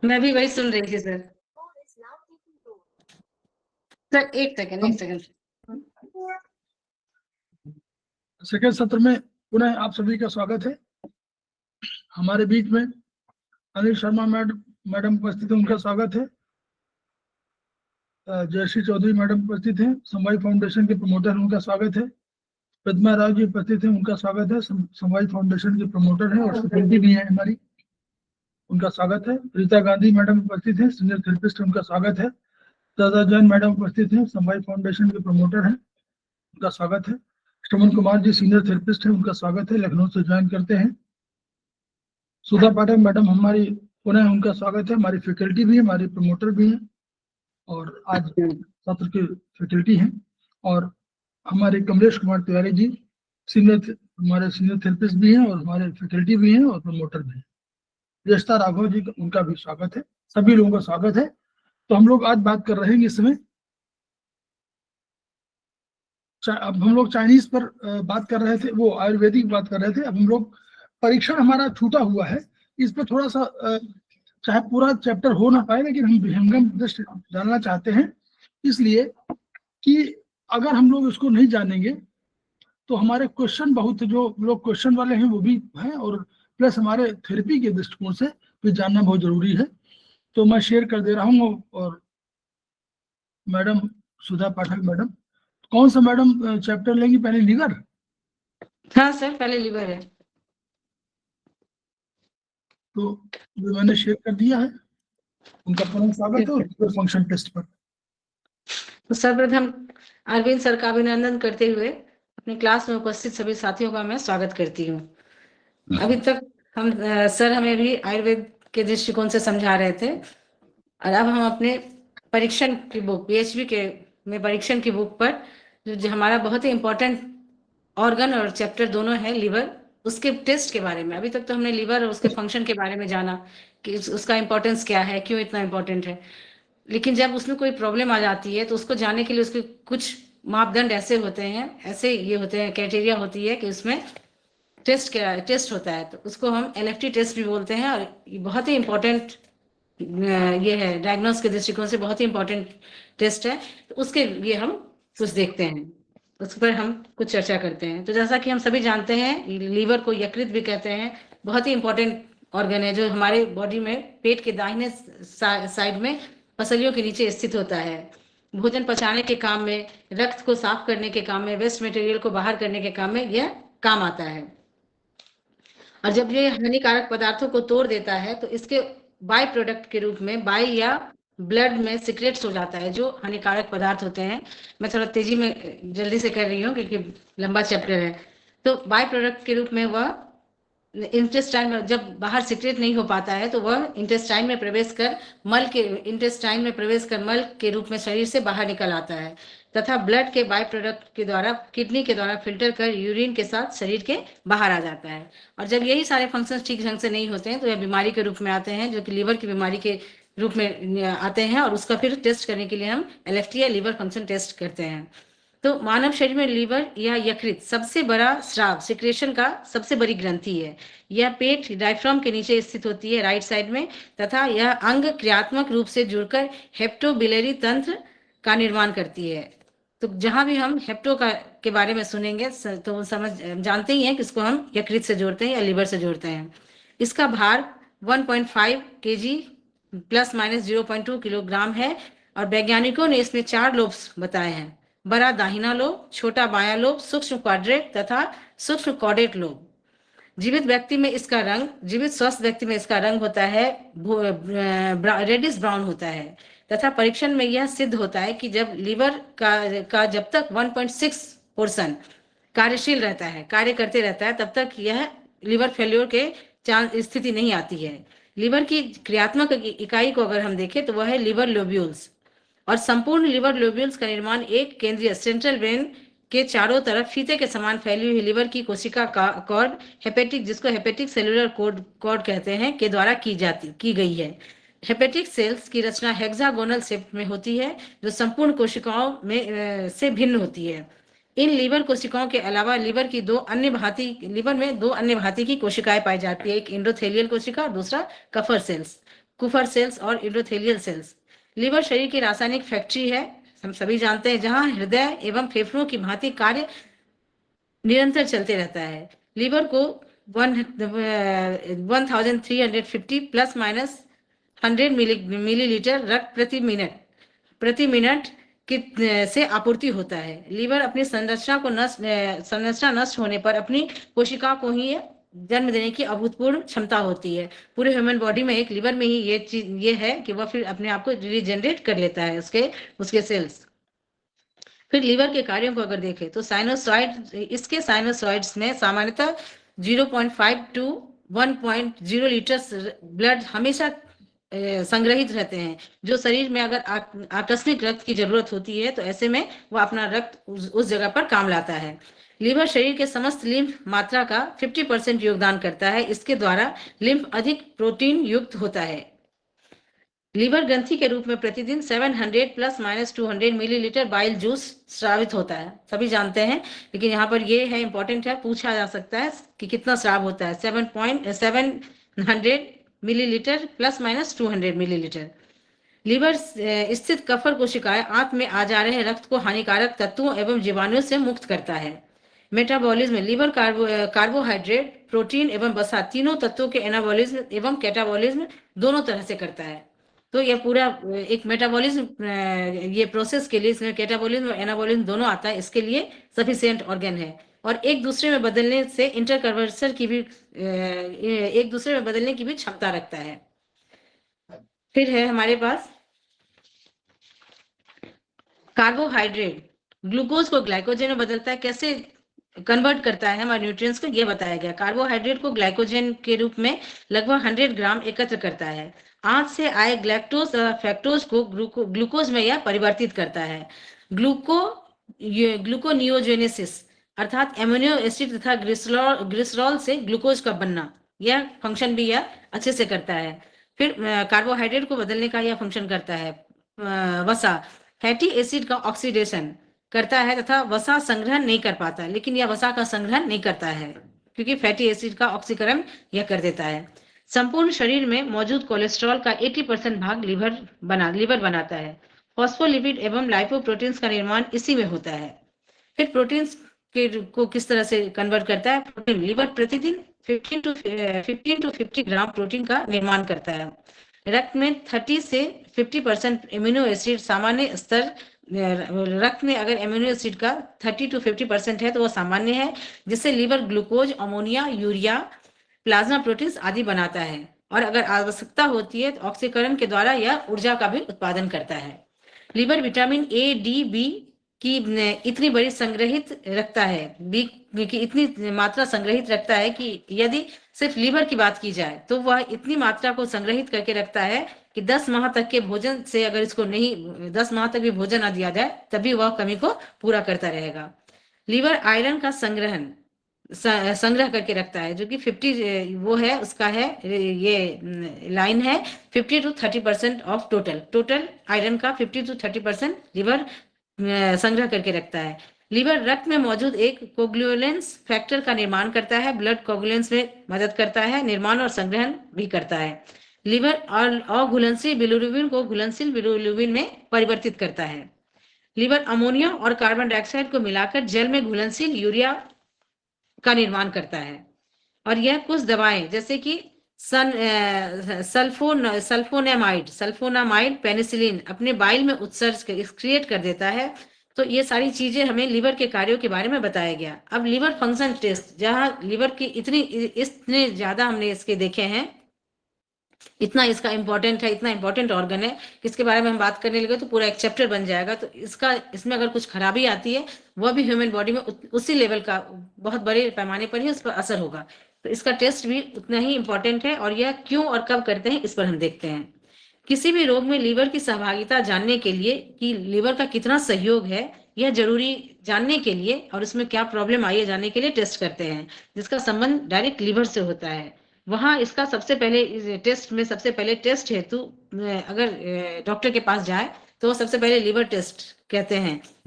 मैं भी वही सुन रही थी सर। सर एक सेकंड। सेकंड सत्र में पुनः आप सभी का स्वागत है। हमारे बीच में अनिल शर्मा मैडम उपस्थित है, उनका स्वागत है। जयश्री चौधरी मैडम उपस्थित हैं, समवाय फाउंडेशन के प्रमोटर, उनका स्वागत है। पद्मा राव जी उपस्थित हैं, उनका स्वागत है, समवाय फाउंडेशन के प्रमोटर हैं और फैकल्टी भी है हमारी, उनका स्वागत है। रीता गांधी मैडम उपस्थित है, सीनियर थेरेपिस्ट, उनका स्वागत है। दादा जैन मैडम उपस्थित हैं, समवाय फाउंडेशन के प्रमोटर हैं, उनका स्वागत है। श्रवण कुमार जी सीनियर थेरेपिस्ट हैं, उनका स्वागत है, लखनऊ से ज्वाइन करते हैं। सुधा पाठक मैडम हमारी पुनः, उनका स्वागत है। हमारी फैकल्टी भी है, हमारी प्रमोटर भी हैं और आज सत्र के फैकल्टी हैं। और हमारे कमलेश कुमार तिवारी जी हमारे सीनियर थेरेपिस्ट भी हैं और हमारे फैकल्टी भी हैं और प्रमोटर भी हैं। रेस्ता राघव जी, उनका भी स्वागत है। सभी लोगों का स्वागत है। तो हम लोग आज बात कर रहे हैं इस समय, अब हम लोग चाइनीज पर बात कर रहे थे, वो आयुर्वेदिक बात कर रहे थे। अब हम लोग परीक्षण हमारा छूटा हुआ है, इस पर थोड़ा सा चाहे पूरा चैप्टर हो ना पाए लेकिन हम विहंगम दृष्टि जानना चाहते हैं, इसलिए कि अगर हम लोग इसको नहीं जानेंगे तो हमारे क्वेश्चन बहुत, जो लोग क्वेश्चन वाले हैं वो भी हैं और प्लस हमारे थेरेपी के दृष्टिकोण से भी जानना बहुत जरूरी है। तो मैं शेयर कर दे रहा हूँ। और मैडम सुधा पाठक मैडम, कौन सा मैडम चैप्टर लेंगी? पहले लीवर। हाँ सर, पहले लीवर है। तो जो मैंने शेयर कर दिया है, उनका पुनः स्वागत है लीवर फंक्शन टेस्ट पर। तो सर्वप्रथम अरविंद सर का अभिनंदन करते हुए अपने क्लास में उपस्थित सभी साथियों का मैं स्वागत करती हूँ। अभी तक हम सर हमें भी आयुर्वेद के दृष्टिकोण से समझा रहे थे और अब हम अपने परीक्षण की बुक, पीएचबी के में परीक्षण की बुक पर जो हमारा बहुत ही इम्पोर्टेंट ऑर्गन और चैप्टर दोनों है लीवर, उसके टेस्ट के बारे में। अभी तक तो हमने लीवर और उसके फंक्शन के बारे में जाना कि उसका इम्पोर्टेंस क्या है, क्यों इतना इम्पोर्टेंट है। लेकिन जब उसमें कोई प्रॉब्लम आ जाती है तो उसको जानने के लिए उसके कुछ मापदंड ऐसे होते हैं, ऐसे ये होते हैं, क्राइटेरिया होती है कि उसमें टेस्ट होता है, तो उसको हम एलएफटी टेस्ट भी बोलते हैं। और ये बहुत ही इम्पोर्टेंट ये है, डायग्नोस के दृष्टिकोण से बहुत ही इम्पोर्टेंट टेस्ट है। तो उसके लिए हम कुछ देखते हैं, उस पर हम कुछ चर्चा करते हैं। तो जैसा कि हम सभी जानते हैं, लीवर को यकृत भी कहते हैं, बहुत ही इम्पोर्टेंट ऑर्गन है जो हमारे बॉडी में पेट के दाहिने साइड में पसलियों के नीचे स्थित होता है। भोजन पचाने के काम में, रक्त को साफ करने के काम में, वेस्ट मटेरियल को बाहर करने के काम में यह काम आता है। और जब ये हानिकारक पदार्थों को तोड़ देता है तो इसके बाई प्रोडक्ट के रूप में बाई या ब्लड में सिक्रेट्स हो जाता है जो हानिकारक पदार्थ होते हैं। मैं थोड़ा तेजी में जल्दी से कर रही हूँ क्योंकि लंबा चैप्टर है। तो बाई प्रोडक्ट के रूप में वह इंटेस्टाइन में जब बाहर सिक्रेट नहीं हो पाता है तो वह इंटेस्टाइन में प्रवेश कर मल के रूप में शरीर से बाहर निकल आता है तथा ब्लड के बाई प्रोडक्ट के द्वारा किडनी के द्वारा फिल्टर कर यूरिन के साथ शरीर के बाहर आ जाता है। और जब यही सारे फंक्शंस ठीक ढंग से नहीं होते हैं तो यह बीमारी के रूप में आते हैं, जो कि लीवर की बीमारी के रूप में आते हैं। और उसका फिर टेस्ट करने के लिए हम एलएफटी या लीवर फंक्शन टेस्ट करते हैं। तो मानव शरीर में लीवर या यकृत सबसे बड़ा स्राव सिक्रेशन का सबसे बड़ी ग्रंथि है। यह पेट डायफ्राम के नीचे स्थित होती है राइट साइड में, तथा यह अंग क्रियात्मक रूप से जुड़कर हेप्टोबिलियरी तंत्र का निर्माण करती है। तो जहां भी हम हेप्टो के बारे में सुनेंगे तो जानते ही हैं कि इसको हम यकृत से जोड़ते हैं या लीवर से जोड़ते हैं। इसका भार 1.5 kg प्लस माइनस 0.2 किलोग्राम है। और वैज्ञानिकों ने इसमें 4 लोब्स बताए हैं: बड़ा दाहिना लोब, छोटा बायां लोब, सूक्ष्म क्वाड्रेट तथा सूक्ष्म कॉर्डेट लोब। जीवित स्वस्थ व्यक्ति में इसका रंग होता है रेडिश ब्राउन होता है। तथा परीक्षण में यह सिद्ध होता है कि जब लीवर का जब तक 1.6% कार्यशील रहता है, कार्य करते रहता है, तब तक यह लीवर फेल्योर के स्थिति नहीं आती है। लीवर की क्रियात्मक इकाई को अगर हम देखें तो वह है लीवर लोब्यूल्स। और संपूर्ण लीवर लोब्यूल्स का निर्माण एक केंद्रीय सेंट्रल वेन के चारों तरफ फीते के समान फैली हुई लीवर की कोशिका कॉर्ड हेपेटिक, जिसको हेपेटिक सेलुलर कॉर्ड कहते हैं, के द्वारा की गई है। हेपेटिक सेल्स की रचना हेक्सागोनल शेप में होती है जो संपूर्ण कोशिकाओं में से भिन्न होती है। इन लीवर कोशिकाओं के अलावा लीवर में दो अन्य भांति की कोशिकाएं पाई जाती है, एक एंडोथेलियल कोशिका और दूसरा कफर सेल्स। कुफर सेल्स और एंडोथेलियल सेल्स। लीवर शरीर की रासायनिक फैक्ट्री है, हम सभी जानते हैं, जहां हृदय एवं फेफड़ों की भांति कार्य निरंतर चलते रहता है। लीवर को 1350 प्लस माइनस 100 मिलीलीटर रक्त प्रति मिनट की से आपूर्ति होता है। लीवर अपनी संरचना नष्ट होने पर अपनी कोशिका को ही जन्म देने की अभूतपूर्व क्षमता होती है। पूरे ह्यूमन बॉडी में एक लीवर में ही ये चीज ये है कि वह फिर अपने आप को रीजनरेट कर लेता है उसके सेल्स। फिर लीवर के कार्यों को अगर देखें तो इसके साइनोसॉइड्स में सामान्यतः 0.5 टू 1.0 लीटर ब्लड हमेशा संग्रहित रहते हैं, जो शरीर में अगर आकस्मिक रक्त की जरूरत होती है तो ऐसे में वो अपना रक्त उस जगह पर काम लाता है। लीवर शरीर के समस्त लिम्फ मात्रा का 50% योगदान करता है। इसके द्वारा लिम्फ अधिक प्रोटीन युक्त होता है। लीवर ग्रंथि के रूप में प्रतिदिन 700 plus minus 200 millilitre bile juice स्रावित होता है, सभी जानते हैं, लेकिन यहाँ पर ये है इंपॉर्टेंट है, पूछा जा सकता है कि कितना स्राव होता है। 700 millilitre plus minus 200 millilitre. Liver स्थित कफर कोशिकाएं आंत में आ जा रहे रक्त को हानिकारक तत्वों एवं जीवाणुओं से मुक्त करता है। मेटाबॉलिज्म, लीवर कार्बोहाइड्रेट, प्रोटीन एवं वसा तीनों तत्वों के एनाबॉलिज्म एवं कैटाबॉलिज्म दोनों तरह से करता है। तो यह पूरा एक मेटाबॉलिज्म ये प्रोसेस के लिए इसमें कैटाबॉलिज्म और एनाबॉलिज्म दोनों आता है, इसके लिए सफिशिएंट ऑर्गन है और एक दूसरे में बदलने से एक दूसरे में बदलने की भी क्षमता रखता है। फिर है हमारे पास कार्बोहाइड्रेट, ग्लूकोज को ग्लाइकोजन में बदलता है, कैसे कन्वर्ट करता है हमारे न्यूट्रिएंट्स को, ये बताया गया। कार्बोहाइड्रेट को ग्लाइकोजन के रूप में लगभग 100 ग्राम एकत्र करता है। आंत से आए ग्लैक्टोज तथा फ्रैक्टोज को ग्लूकोज में यह परिवर्तित करता है। ग्लूकोनियोजेनेसिस अर्थात एमिनो एसिड तथा ग्लिसरॉल से ग्लूकोज का बनना, यह फंक्शन भी यह अच्छे से करता है। फिर कार्बोहाइड्रेट को बदलने का यह फंक्शन करता है। वसा, फैटी एसिड का ऑक्सीडेशन करता है तथा वसा संग्रहण नहीं कर पाता, लेकिन यह वसा का संग्रहण नहीं करता है क्योंकि फैटी एसिड का ऑक्सीकरण यह कर देता है। संपूर्ण शरीर में मौजूद कोलेस्ट्रॉल का 80% भाग लीवर बनाता है। फॉस्फोलिपिड एवं लाइपोप्रोटीन्स का निर्माण इसी में होता है। फिर प्रोटीन्स को किस तरह से कन्वर्ट करता है? प्रोटीन, लीवर प्रतिदिन 15 to 50 ग्राम प्रोटीन का निर्माण करता है। रक्त में 30 से 50% एमिनो एसिड सामान्य स्तर, रक्त में अगर एमिनो एसिड का 30 to 50% है तो वो सामान्य है, जिससे liver glucose, ammonia, urea, plasma proteins आदि बनाता है और अगर आवश्यकता होती है तो ऑक्सीकरण के द्वारा यह ऊर्जा का भी उत्पादन करता है। Liver vitamin A, D, B की इतनी बड़ी संग्रहित रखता है, बी की इतनी मात्रा संग्रहित रखता है कि यदि सिर्फ लीवर की बात की जाए तो वह इतनी मात्रा को संग्रहित करके रखता है कि 10 माह तक के भोजन से अगर इसको नहीं 10 माह तक भी भोजन ना दिया जाए तभी वह कमी को पूरा करता रहेगा। लीवर आयरन का संग्रह करके रखता है, जो कि 50 वो है उसका है, ये लाइन है 50 to 30% ऑफ टोटल आयरन का 50 to 30% लीवर संग्रह करके रखता है। लीवर रक्त में मौजूद एक कोगुलेंस फैक्टर का निर्माण करता है, ब्लड कोगुलेंस में मदद करता है, निर्माण और संग्रहण भी करता है। लीवर अघुलनशील बिलिरुबिन को घुलनशील बिलिरुबिन में परिवर्तित करता है। लीवर अमोनिया और कार्बन डाइऑक्साइड को मिलाकर जल में घुलनशील यूरिया का निर्माण करता है और यह कुछ दवाएं जैसे कि सल्फोनामाइड, पेनिसिलिन अपने बाइल में उत्सर्ज क्रिएट कर देता है। तो ये सारी चीजें हमें लीवर के कार्यों के बारे में बताया गया। अब लीवर फंक्शन टेस्ट, जहां लीवर की इतने ज्यादा हमने इसके देखे हैं, इतना इसका इंपॉर्टेंट है, इतना इंपॉर्टेंट ऑर्गन है कि इसके बारे में हम बात करने लगे तो पूरा एक चैप्टर बन जाएगा। तो इसमें अगर कुछ खराबी आती है वह भी ह्यूमन बॉडी में उसी लेवल का बहुत बड़े पैमाने पर ही उस पर असर होगा। तो इसका टेस्ट भी उतना ही इंपॉर्टेंट है और यह क्यों और कब करते हैं इस पर हम देखते हैं। किसी भी रोग में लीवर की सहभागिता जानने के लिए कि लीवर का कितना सहयोग है, यह जरूरी जानने के लिए और उसमें क्या प्रॉब्लम आई है जानने के लिए टेस्ट करते हैं, जिसका संबंध डायरेक्ट लीवर से होता है। वहां इसका सबसे पहले टेस्ट हेतु अगर डॉक्टर के पास जाए तो सबसे पहले लीवर टेस्ट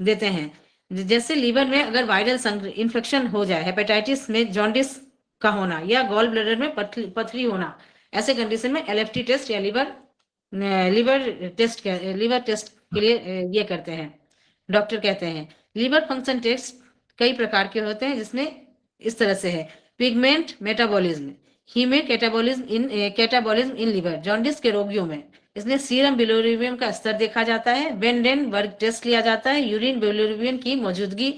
देते हैं। जैसे लीवर में अगर वायरल इन्फेक्शन हो जाए, हेपेटाइटिस में जॉन्डिस का होना या गॉल ब्लैडर में पथरी होना, ऐसे कंडीशन में LFT टेस्ट या लीवर लीवर टेस्ट के लिए ये करते हैं, डॉक्टर कहते हैं। लीवर फंक्शन टेस्ट कई प्रकार के होते हैं, जिसमें इस तरह से है: pigment metabolism, catabolism in liver, jaundice के रोगियों में इसमें सीरम बिलिरुबिन का स्तर देखा जाता है। वेंडेनबर्ग टेस्ट लिया जाता है, यूरिन बिलिरुबिन की मौजूदगी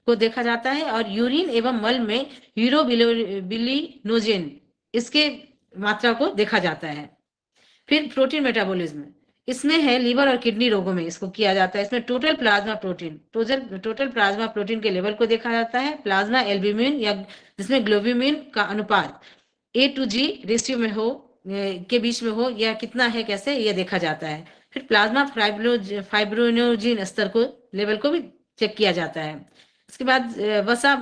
को देखा जाता है, और यूरिन एवं मल में यूरोबिलिनोजेन इसके मात्रा को देखा जाता है। फिर प्रोटीन मेटाबॉलिज्म, इसमें है लीवर और किडनी रोगों में इसको किया जाता है। इसमें टोटल प्लाज्मा प्रोटीन के लेवल को देखा जाता है। प्लाज्मा एल्ब्यूमिन या जिसमें ग्लोब्यूमिन का अनुपात A to G रेशियो में हो, के बीच में हो, या कितना है कैसे ये देखा जाता है। फिर प्लाज्मा फाइब्रोनोजिन स्तर को लेवल को भी चेक किया जाता है। इसके बाद वसा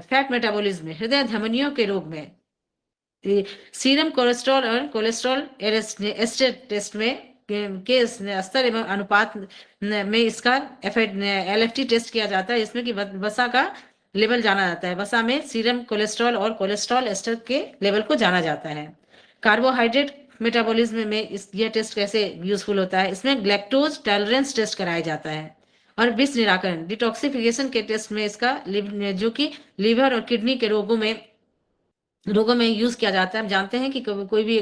फैट मेटाबॉलिज्म में हृदय धमनियों के रोग में सीरम कोलेस्ट्रॉल और कोलेस्ट्रॉल एस्टर टेस्ट में के स्तर एवं अनुपात में इसका LFT टेस्ट किया जाता है, इसमें कि वसा का लेवल जाना जाता है। वसा में सीरम कोलेस्ट्रॉल और कोलेस्ट्रॉल एस्टर के लेवल को जाना जाता है। कार्बोहाइड्रेट मेटाबॉलिज्म में यह टेस्ट कैसे यूजफुल होता है, इसमें ग्लैक्टोज टॉलरेंस टेस्ट कराया जाता है। और विष निराकरण डिटॉक्सिफिकेशन के टेस्ट में इसका जो कि लीवर और किडनी के रोगों में यूज किया जाता है। हम जानते हैं कि कोई भी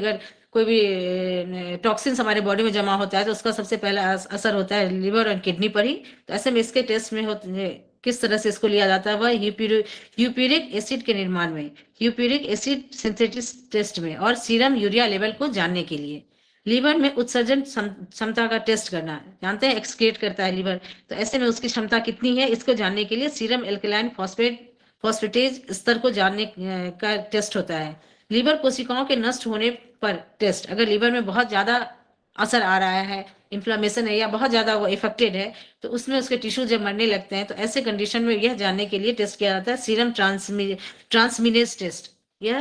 टॉक्सिन्स हमारे बॉडी में जमा होता है तो उसका सबसे पहला असर होता है लीवर और किडनी पर ही। तो ऐसे में इसके टेस्ट में किस तरह से इसको लिया जाता है, वह यूप्यूरिक एसिड के निर्माण में, यूप्यूरिक एसिड सिंथेसिस टेस्ट में, और सीरम यूरिया लेवल को जानने के लिए। लीवर में उत्सर्जन क्षमता का टेस्ट करना, जानते हैं एक्सक्रीट करता है लीवर, तो ऐसे में उसकी क्षमता कितनी है इसको जानने के लिए सीरम एल्कलाइन फॉस्फेटेज स्तर को जानने का टेस्ट होता है। लीवर कोशिकाओं के नष्ट होने पर टेस्ट, अगर लीवर में बहुत ज्यादा असर आ रहा है, इन्फ्लामेशन है या बहुत ज्यादा वो इफेक्टेड है, तो उसमें उसके टिश्यू जब मरने लगते हैं, तो ऐसे कंडीशन में यह जानने के लिए टेस्ट किया जाता है सीरम ट्रांसमिनेज टेस्ट, यह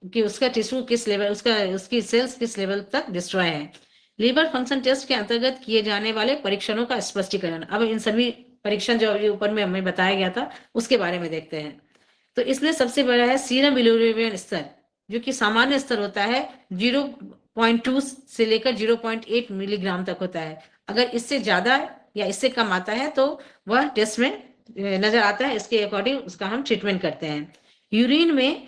कि उसका टिश्यू किस लेवल, उसकी सेल्स किस लेवल तक डिस्ट्रॉय है। लीवर फंक्शन टेस्ट के अंतर्गत किए जाने वाले परीक्षणों का स्पष्टीकरण, अब इन सभी परीक्षण जो अभी ऊपर में हमें बताया गया था उसके बारे में देखते हैं। तो इसमें सबसे बड़ा है सीरम बिलिरुबिन स्तर, जो कि सामान्य स्तर होता है 0.2 से लेकर 0.8 मिलीग्राम तक होता है। अगर इससे ज्यादा या इससे कम आता है तो वह टेस्ट में नजर आता है, इसके अकॉर्डिंग उसका हम ट्रीटमेंट करते हैं। यूरिन में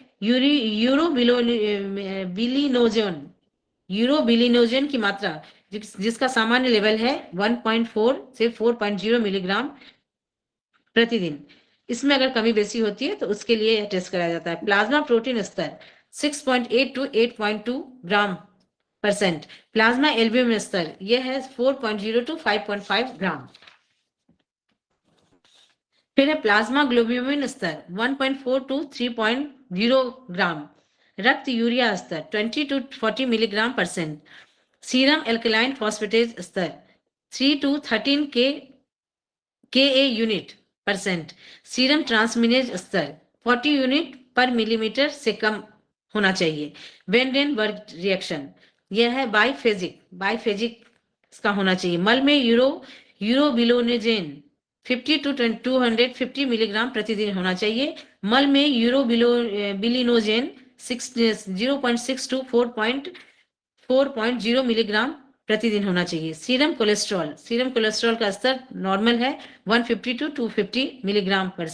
यूरोबिलिनोजन की मात्रा जिसका सामान्य लेवल है 1.4 से 4.0 मिलीग्राम प्रतिदिन, इसमें अगर कमी बेसी होती है तो उसके लिए यह टेस्ट कराया जाता है। प्लाज्मा प्रोटीन स्तर 6.8 to 8.2 ग्राम %। प्लाज्मा एल्ब्यूमिन स्तर यह है 4.0 to 5.5 ग्राम। फिर है प्लाज्मा ग्लोब्यूमिन स्तर 1.4 to 3.0 ग्राम। रक्त यूरिया स्तर 20 to 40 milligram %। Serum alkaline phosphatase स्तर 3 to 13 Ka unit %। Serum transaminase स्तर 40 यूनिट पर मिलीमीटर से कम होना चाहिए। वेंडेनबर्ग रिएक्शन यह है बाइफेजिक इसका होना चाहिए। मल में यूरोबिलिनोजेन 50 to 250 मिलीग्राम प्रतिदिन होना चाहिए। मल में यूरोबिलिनोजेन 0.6 to 4.0 मिलीग्राम प्रतिदिन होना चाहिए। सीरम कोलेस्ट्रॉल का स्तर नॉर्मल है 150 to 250 मिलीग्राम पर।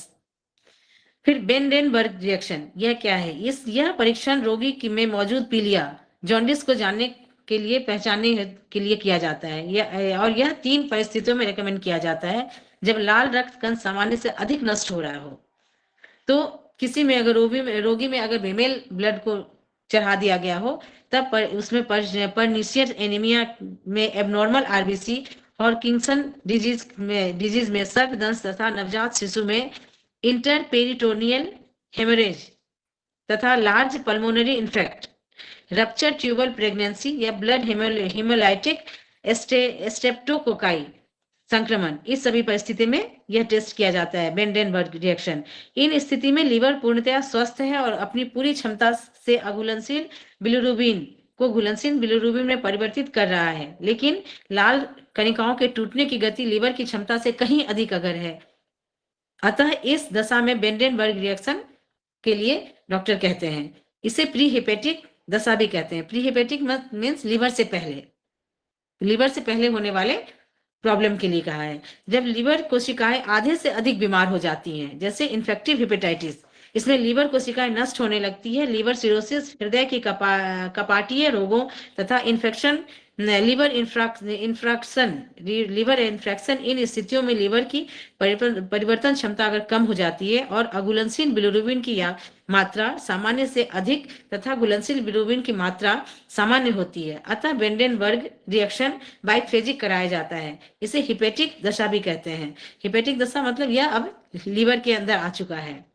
फिर वेंडेनबर्ग रिएक्शन यह क्या है, यह परीक्षण रोगी में मौजूद पीलिया जॉन्डिस को जानने के लिए पहचानने के लिए किया जाता है। और यह 3 परिस्थितियों में रेकमेंड किया जाता है: जब लाल रक्त कण सामान्य से अधिक नष्ट हो रहा हो, तो किसी में अगर रोगी में अगर फीमेल ब्लड को चढ़ा दिया गया हो, तब उसमें परनीशियस एनीमिया में एबनॉर्मल आरबीसी और किंगसन डिजीज में सर्पदंश तथा नवजात शिशु में इंटरपेरिटोनियल हेमरेज तथा large pulmonary infarct, rupture tubal pregnancy या ब्लड हेमोलाइटिक स्ट्रेप्टोकोकाई संक्रमण, इस सभी परिस्थिति में यह टेस्ट किया जाता है वेंडेनबर्ग रिएक्शन। इन स्थिति में लीवर पूर्णतया स्वस्थ है और अपनी पूरी क्षमता से अघुलनशील बिलिरुबिन में परिवर्तित कर रहा है, लेकिन लाल कणिकाओं के टूटने की गति लीवर की क्षमता से कहीं अधिक अगर है, अतः इस दशा में वेंडेनबर्ग रिएक्शन के लिए डॉक्टर कहते हैं। इसे प्री हेपेटिक दशा भी कहते हैं। प्री हेपेटिक मीन्स लीवर से पहले। लीवर से पहले होने वाले प्रॉब्लम के लिए कहा है। जब लीवर कोशिकाएं आधे से अधिक बीमार हो जाती हैं, जैसे इन्फेक्टिव हेपेटाइटिस, इसमें लीवर कोशिकाएं नष्ट होने लगती है। लीवर सिरोसिस, हृदय की कपाटीय रोगों तथा infection, liver infarction liver infection, इन स्थितियों में लीवर की परिवर्तन क्षमता अगर कम हो जाती है और अघुलनशील बिलिरुबिन की मात्रा सामान्य से अधिक तथा घुलनशील बिलिरुबिन की मात्रा सामान्य होती है, अतः वेंडेनबर्ग रिएक्शन बाइफेजिक कराया जाता है। इसे हिपेटिक दशा भी कहते हैं। हिपेटिक दशा मतलब यह अब लीवर के अंदर आ चुका है।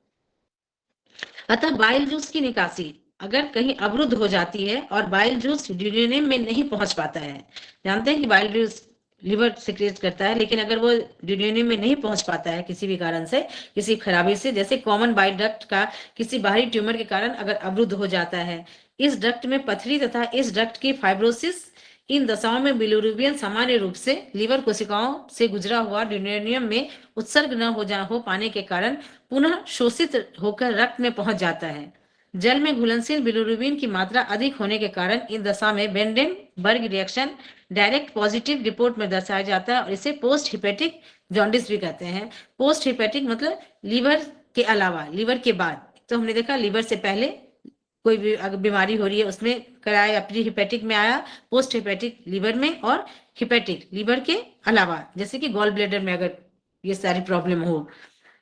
अतः बाइल जूस की निकासी अगर कहीं अवरुद्ध हो जाती है और बाइल जूस ड्यूडेनम में नहीं पहुंच पाता है, जानते हैं कि बाइल जूस लिवर सिक्रेट करता है, लेकिन अगर वो ड्यूडेनम में नहीं पहुंच पाता है किसी भी कारण से, किसी खराबी से, जैसे कॉमन बाइल डक्ट का किसी बाहरी ट्यूमर के कारण अगर अवरुद्ध हो जाता है, इस डक्ट में पथरी तथा इस डक्ट की फाइब्रोसिस, इन दशाओं में बिलिरुबिन सामान्य रूप से लीवर कोशिकाओं से गुजरा हुआ ड्यूडेनियम में उत्सर्ग न हो पाने के कारण पुनः शोषित होकर रक्त में पहुंच जाता है। जल में घुलनशील बिलिरुबिन की मात्रा अधिक होने के कारण इन दशा में वेंडेनबर्ग रिएक्शन डायरेक्ट पॉजिटिव रिपोर्ट में दर्शाया जाता है और इसे पोस्ट हिपेटिक जॉन्डिस भी कहते हैं। पोस्ट हिपेटिक मतलब लीवर के अलावा, लीवर के बाद। तो हमने देखा लीवर से पहले कोई भी अगर बीमारी हो रही है उसमें कराया, प्री हिपेटिक में आया, पोस्ट हिपेटिक लीवर में, और हिपेटिक लीवर के अलावा, जैसे कि गॉल ब्लैडर में अगर ये सारी प्रॉब्लम हो।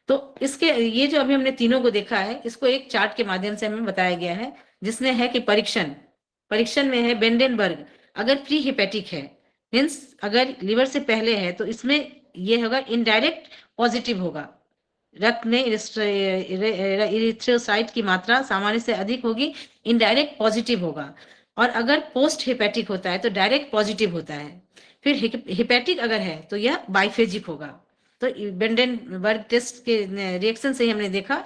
तो इसके ये जो अभी हमने तीनों को देखा है, इसको एक चार्ट के माध्यम से हमें बताया गया है, जिसमें है कि परीक्षण में है वेंडेनबर्ग अगर प्री हिपेटिक है, मीन्स अगर लीवर से पहले है, तो इसमें ये होगा इनडायरेक्ट पॉजिटिव होगा, रक्त में इरिथ्रोसाइट की मात्रा सामान्य से अधिक होगी, इनडायरेक्ट पॉजिटिव होगा। और अगर पोस्ट हिपेटिक होता है तो डायरेक्ट पॉजिटिव होता है। फिर हिपेटिक अगर है तो यह बाइफेजिक होगा। तो वेंडेनबर्ग टेस्ट के रिएक्शन से ही हमने देखा,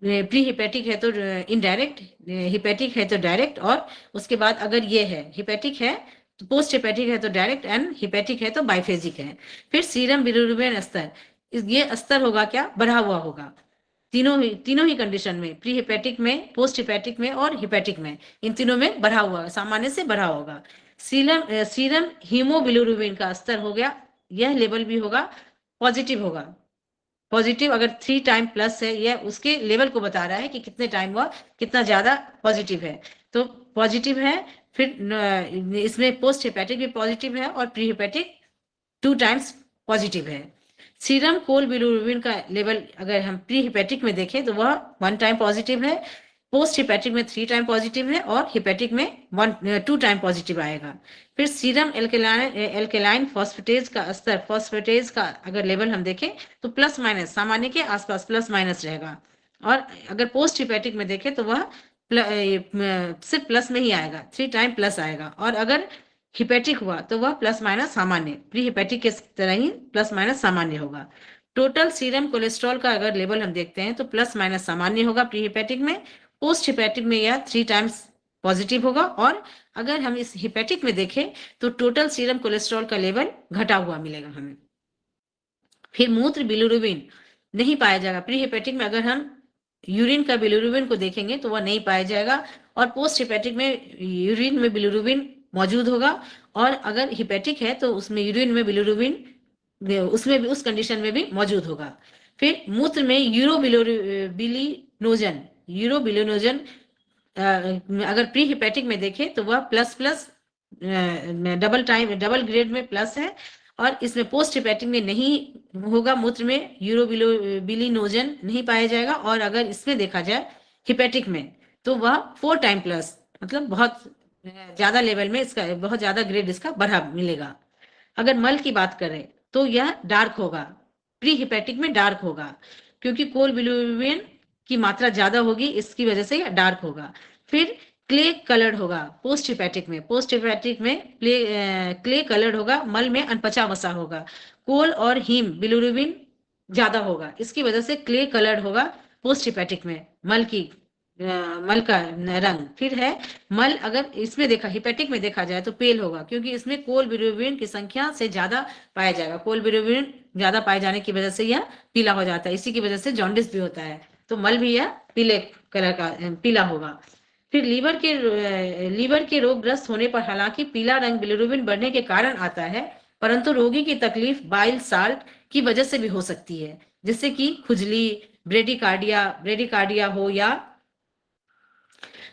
प्री हिपेटिक है तो इनडायरेक्ट, हिपेटिक है तो डायरेक्ट, और उसके बाद अगर ये है हिपेटिक है तो पोस्ट हिपेटिक है तो डायरेक्ट, एंड हिपेटिक है तो बाइफेजिक है। फिर सीरम बिलिरुबिन स्तर, ये स्तर होगा क्या, बढ़ा हुआ होगा। तीनों ही कंडीशन में, प्री हिपेटिक में, पोस्ट हिपेटिक में और हिपेटिक में, इन तीनों में बढ़ा हुआ, सामान्य से बढ़ा होगा। सीरम हीमोबिलिरुबिन का स्तर हो गया, यह लेवल भी होगा पॉजिटिव होगा। पॉजिटिव अगर 3 टाइम प्लस है, यह उसके लेवल को बता रहा है कि कितने टाइम हुआ, कितना ज्यादा पॉजिटिव है, तो पॉजिटिव है। फिर इसमें पोस्ट हिपेटिक भी पॉजिटिव है और प्री हिपेटिक 2 टाइम्स पॉजिटिव है। सीरम कोल बिलिरुबिन का लेवल अगर हम प्री हिपेटिक में देखें तो वह 1 टाइम पॉजिटिव है, पोस्ट हिपेटिक में 3 टाइम पॉजिटिव है और हिपेटिक में 2 टाइम पॉजिटिव आएगा। फिर सीरम एल्केलाइन फॉस्फेटेज का स्तर, फॉस्फेटेज का अगर लेवल हम देखें तो प्लस माइनस सामान्य के आसपास प्लस माइनस रहेगा, और अगर पोस्ट हिपेटिक में देखें तो वह सिर्फ प्लस में ही आएगा, 3 टाइम प्लस आएगा। और अगर हिपेटिक हुआ तो वह प्लस माइनस सामान्य, प्री हिपेटिक के तरह ही प्लस माइनस सामान्य होगा। टोटल सीरम कोलेस्ट्रॉल का अगर लेवल हम देखते हैं तो प्लस माइनस सामान्य होगा प्री हिपेटिक में, पोस्ट हिपेटिक में यह 3 टाइम्स पॉजिटिव होगा, और अगर हम इस हिपेटिक में देखें तो टोटल सीरम कोलेस्ट्रॉल का लेवल घटा हुआ मिलेगा हमें। फिर मूत्र बिलिरुबिन नहीं पाया जाएगा प्री हिपेटिक में, अगर हम यूरिन का बिलिरुबिन को देखेंगे तो वह नहीं पाया जाएगा, और पोस्ट हिपेटिक में यूरिन में बिलिरुबिन मौजूद होगा, और अगर हिपेटिक है तो उसमें यूरिन में बिलिरुबिन उसमें भी, उस कंडीशन में भी मौजूद होगा। फिर मूत्र में यूरोबिलिनोजन अगर प्री हिपेटिक में देखें तो वह प्लस प्लस डबल ग्रेड में प्लस है, और इसमें पोस्ट हिपेटिक में नहीं होगा, मूत्र में यूरोबिलिनोजन नहीं पाया जाएगा, और अगर इसमें देखा जाए हिपेटिक में तो वह 4 टाइम प्लस, मतलब बहुत ज्यादा लेवल में इसका, बहुत ज्यादा ग्रेड इसका बढ़ा मिलेगा। अगर मल की बात करें तो यह डार्क होगा, प्री हिपेटिक में डार्क होगा, क्योंकि कोल बिलिरुबिन की मात्रा ज्यादा होगी, इसकी वजह से यह डार्क होगा। फिर क्ले कलर्ड होगा पोस्ट हिपेटिक में, क्ले कलर्ड होगा, मल में अनपचा वसा होगा। कोल और हीम बिलिरुबिन ज्यादा होगा, इसकी वजह से क्ले कलर्ड होगा पोस्ट हिपेटिक में, मल का रंग। फिर है मल, अगर इसमें देखा, हिपेटिक में देखा जाए तो पेल होगा, क्योंकि इसमें कोल बिलिरुबिन की संख्या से ज्यादा पाया जाएगा, कोल बिलिरुबिन ज्यादा पाए जाने की वजह से यह पीला हो जाता है, इसी की वजह से जॉन्डिस भी होता है, तो मल भी यह पीले कलर का पीला होगा। फिर लीवर के रोगग्रस्त होने पर हालांकि पीला रंग बिलिरुबिन बढ़ने के कारण आता है, परंतु रोगी की तकलीफ बाइल साल्ट की वजह से भी हो सकती है, जिससे कि खुजली, ब्रेडिकार्डिया हो या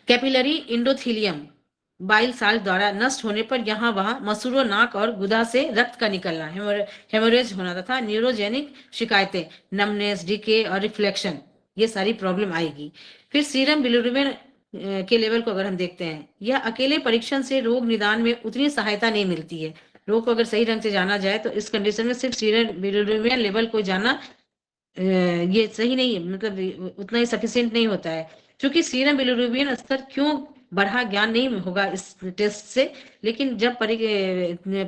कैपिलरी इंडोथीलियम बाइल साल्ट द्वारा नष्ट होने पर यहाँ वहाँ मसूड़ों, नाक और गुदा से रक्त का निकलना, हेमोरेज होना तथा न्यूरोजेनिक शिकायतें, नमनेस, डीके और रिफ्लेक्शन, ये सारी प्रॉब्लम आएगी। फिर सीरम बिलिरुबिन के लेवल को अगर हम देखते हैं, यह अकेले परीक्षण से रोग निदान में उतनी सहायता नहीं मिलती है। रोग को अगर सही ढंग से जाना जाए तो इस कंडीशन में सिर्फ सीरम बिलिरुबिन लेवल को जाना ये सही नहीं, मतलब उतना ही सफिशिएंट नहीं होता है। क्योंकि सीरम बिलिरुबिन स्तर क्यों बढ़ा ज्ञान नहीं होगा इस टेस्ट से, लेकिन जब